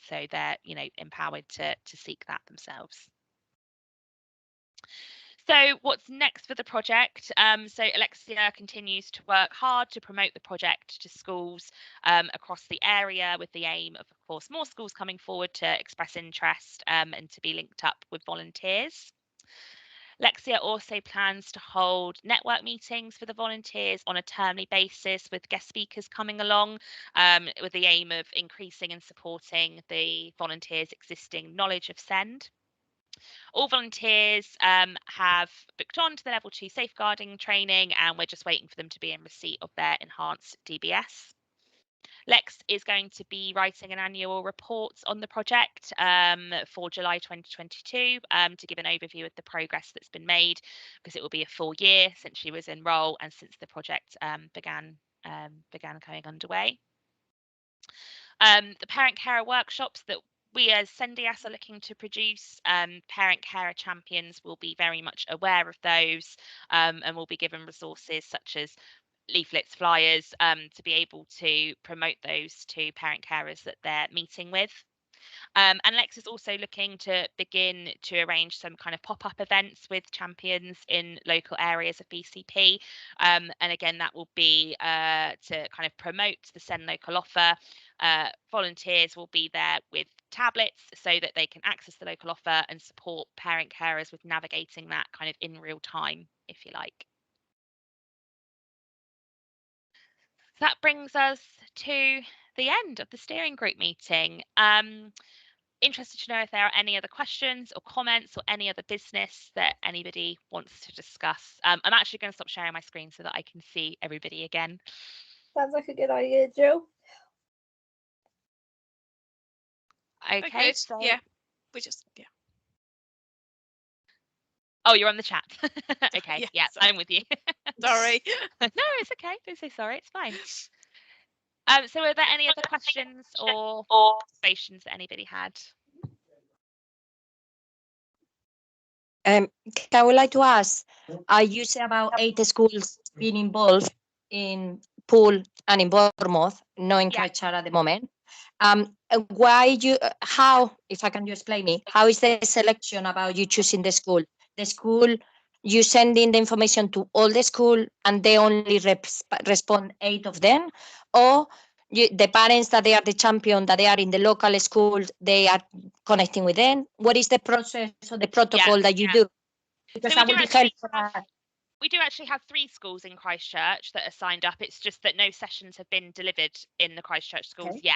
So they're, empowered to seek that themselves. So what's next for the project? So Alexia continues to work hard to promote the project to schools across the area, with the aim of course, more schools coming forward to express interest and to be linked up with volunteers. Lexia also plans to hold network meetings for the volunteers on a termly basis, with guest speakers coming along, with the aim of increasing and supporting the volunteers' existing knowledge of SEND. All volunteers have booked on to the level 2 safeguarding training, and we're just waiting for them to be in receipt of their enhanced DBS. Lex is going to be writing an annual report on the project for July 2022 to give an overview of the progress that's been made, because it will be a full year since she was in role and since the project began going underway. The parent carer workshops that we as SENDiass are looking to produce, parent carer champions will be very much aware of those and will be given resources such as leaflets, flyers, to be able to promote those to parent carers that they're meeting with. And Lex is also looking to begin to arrange some kind of pop-up events with champions in local areas of BCP. And again, that will be to kind of promote the SEND local offer. Volunteers will be there with tablets so that they can access the local offer and support parent carers with navigating that kind of in real time, if you like. That brings us to the end of the steering group meeting. Interested to know if there are any other questions or comments or any other business that anybody wants to discuss. I'm actually going to stop sharing my screen so that I can see everybody again. Sounds like a good idea, Jill. Okay, so yeah, we just Oh, you're on the chat. Okay, yeah, sorry. I'm with you. Sorry. No, it's okay. Don't say sorry. It's fine. So are there any other questions or observations that anybody had? I would like to ask, you say about 8 schools being involved in Poole and in Bournemouth, not in Christchurch at the moment. Why how, if I can you explain me, how is the selection about you choosing the school? The school, you sending the information to all the school and they only respond 8 of them? Or the parents that they are the champion, that they are in the local school, they are connecting with them? What is the process or the protocol that you do? Because So I will be helpful. We do actually have 3 schools in Christchurch that are signed up. It's just that no sessions have been delivered in the Christchurch schools yet.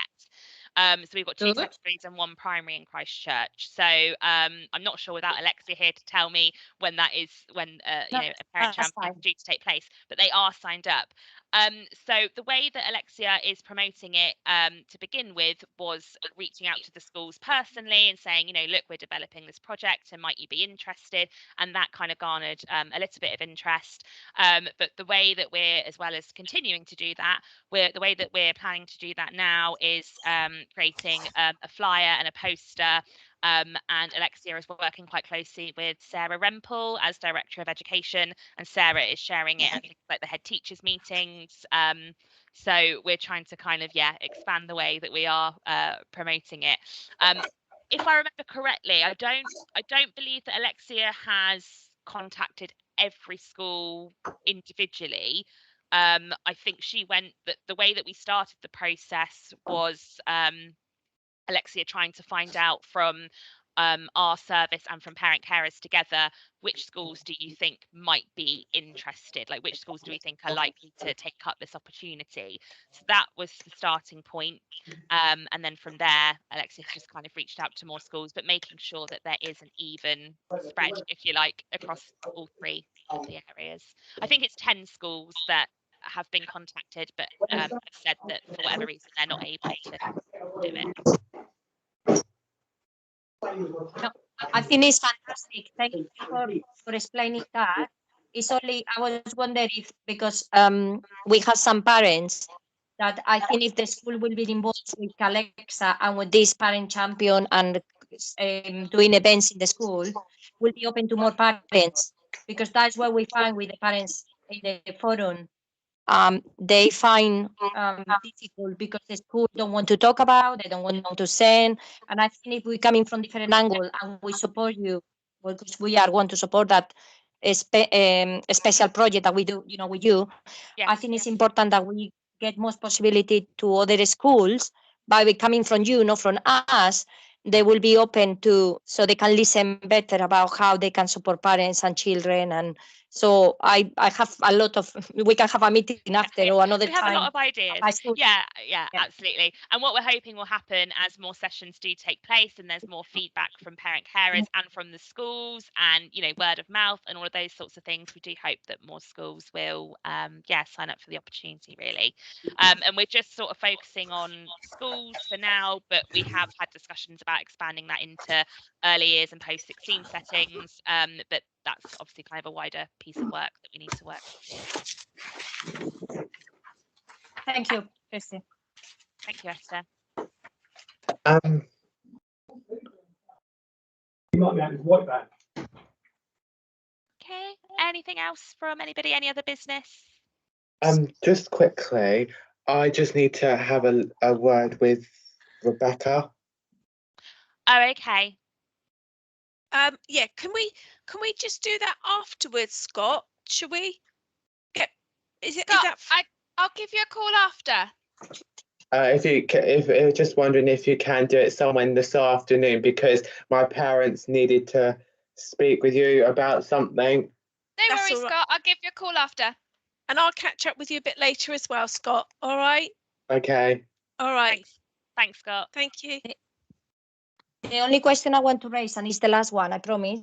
So we've got 2 secondaries and 1 primary in Christchurch. So I'm not sure without Alexia here to tell me when that is, when a parent champion is due to take place, but they are signed up. So the way that Alexia is promoting it to begin with was reaching out to the schools personally and saying, look, we're developing this project and might you be interested? And that kind of garnered a little bit of interest. But the way that we're, as well as continuing to do that, the way that we're planning to do that now is creating a flyer and a poster. And Alexia is working quite closely with Sarah Rempel as Director of Education, and Sarah is sharing it at things like the head teachers meetings. So we're trying to kind of, expand the way that we are promoting it. if I remember correctly, I don't believe that Alexia has contacted every school individually. I think she went the way that we started the process was Alexia trying to find out from our service and from parent carers together, which schools do you think might be interested? Like, which schools do we think are likely to take up this opportunity? So that was the starting point. And then from there, Alexia has just kind of reached out to more schools, but making sure that there is an even spread, if you like, across all three of the areas. I think it's 10 schools that have been contacted, but have said that for whatever reason they're not able to do it. No, I think it's fantastic. Thank you for explaining that. It's only, I was wondering if, because we have some parents that I think if the school will be involved with Alexa and with this parent champion and doing events in the school, will be open to more parents, because that's what we find with the parents in the forum. They find difficult because the school don't want to talk about, they don't want to send. And I think if we come in from different angle and we support you, because we are want to support that a special project that we do, with you, yes, I think it's important that we get most possibility to other schools by coming from you, not from us. They will be open to, so they can listen better about how they can support parents and children. And so I have a lot of, we can have a meeting after or another we have time. a lot of ideas. Yeah, absolutely. And what we're hoping will happen as more sessions do take place and there's more feedback from parent carers and from the schools and, word of mouth and all of those sorts of things, we do hope that more schools will, sign up for the opportunity, really. And we're just sort of focusing on schools for now, but we have had discussions about expanding that into early years and post-16 settings. But that's obviously kind of a wider piece of work that we need to work through. Thank you, Christy. Thank you, Esther. You might be having to wipe that. Okay. Anything else from anybody? Any other business? Just quickly, I just need to have a word with Rebecca. Oh, okay. Yeah, can we just do that afterwards, Scott? Should we? Yeah. Is that? I'll give you a call after. If just wondering if you can do it somewhere this afternoon, because my parents needed to speak with you about something. No worries, Scott. I'll give you a call after. And I'll catch up with you a bit later as well, Scott. All right? Okay. All right. Thanks, Scott. Thank you. The only question I want to raise, and it's the last one, I promise,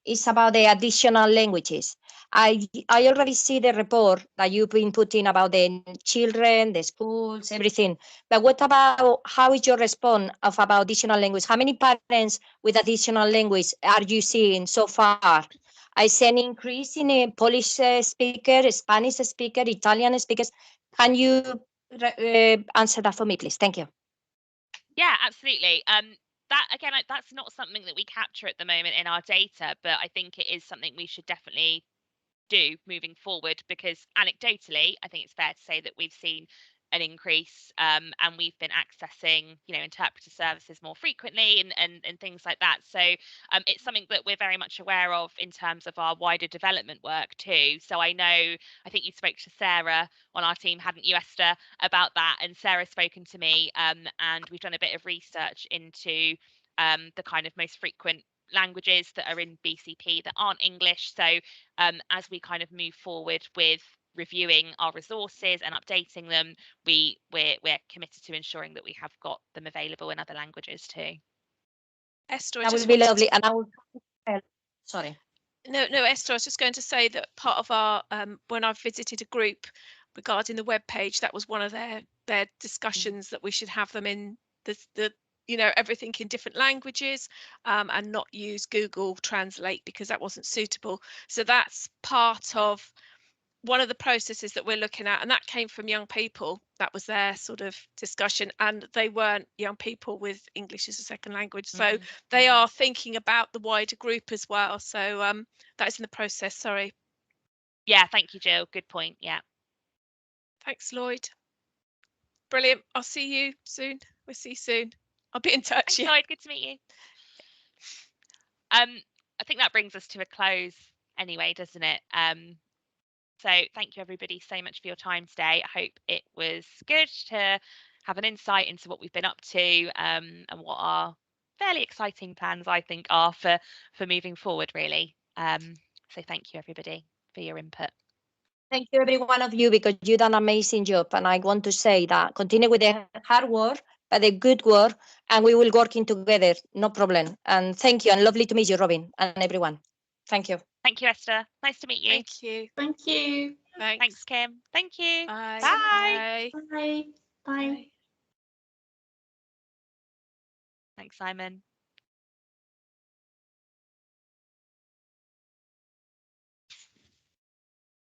is about the additional languages. I already see the report that you've been putting about the children, the schools, everything. But what about, how is your response about additional language? How many parents with additional language are you seeing so far? I see an increase in a Polish speaker, Spanish speaker, Italian speakers. Can you answer that for me, please? Thank you. Yeah, absolutely. That again, that's not something that we capture at the moment in our data, but I think it is something we should definitely do moving forward, because anecdotally, I think it's fair to say that we've seen an increase and we've been accessing, interpreter services more frequently and things like that. So it's something that we're very much aware of in terms of our wider development work too. So I think you spoke to Sarah on our team, hadn't you, Esther, about that? And Sarah's spoken to me and we've done a bit of research into the kind of most frequent languages that are in BCP that aren't English. So as we kind of move forward with reviewing our resources and updating them, we're committed to ensuring that we have got them available in other languages too. Esther, that would be lovely. And I will, sorry. No, Esther, I was just going to say that part of our when I've visited a group regarding the web page, that was one of their discussions, that we should have them in the everything in different languages and not use Google Translate because that wasn't suitable. So that's part of one of the processes that we're looking at, and that came from young people. That was their sort of discussion, and they weren't young people with English as a second language, so they are thinking about the wider group as well. So that is in the process. Sorry. Yeah, thank you, Jill. Good point. Yeah. Thanks, Lloyd. Brilliant. I'll see you soon. We'll see you soon. I'll be in touch. Thanks, Lloyd. Good to meet you. I think that brings us to a close anyway, doesn't it? So thank you everybody so much for your time today. I hope it was good to have an insight into what we've been up to, and what our fairly exciting plans I think are for moving forward really. So thank you everybody for your input. Thank you, every one of you, because you've done an amazing job. And I want to say that continue with the hard work, but the good work, and we will working together, no problem. And thank you, and lovely to meet you, Robin, and everyone. Thank you. Thank you, Esther. Nice to meet you. Thank you. Thank you. Thanks, Kim. Thank you. Bye. Bye. Bye. Bye. Thanks, Simon.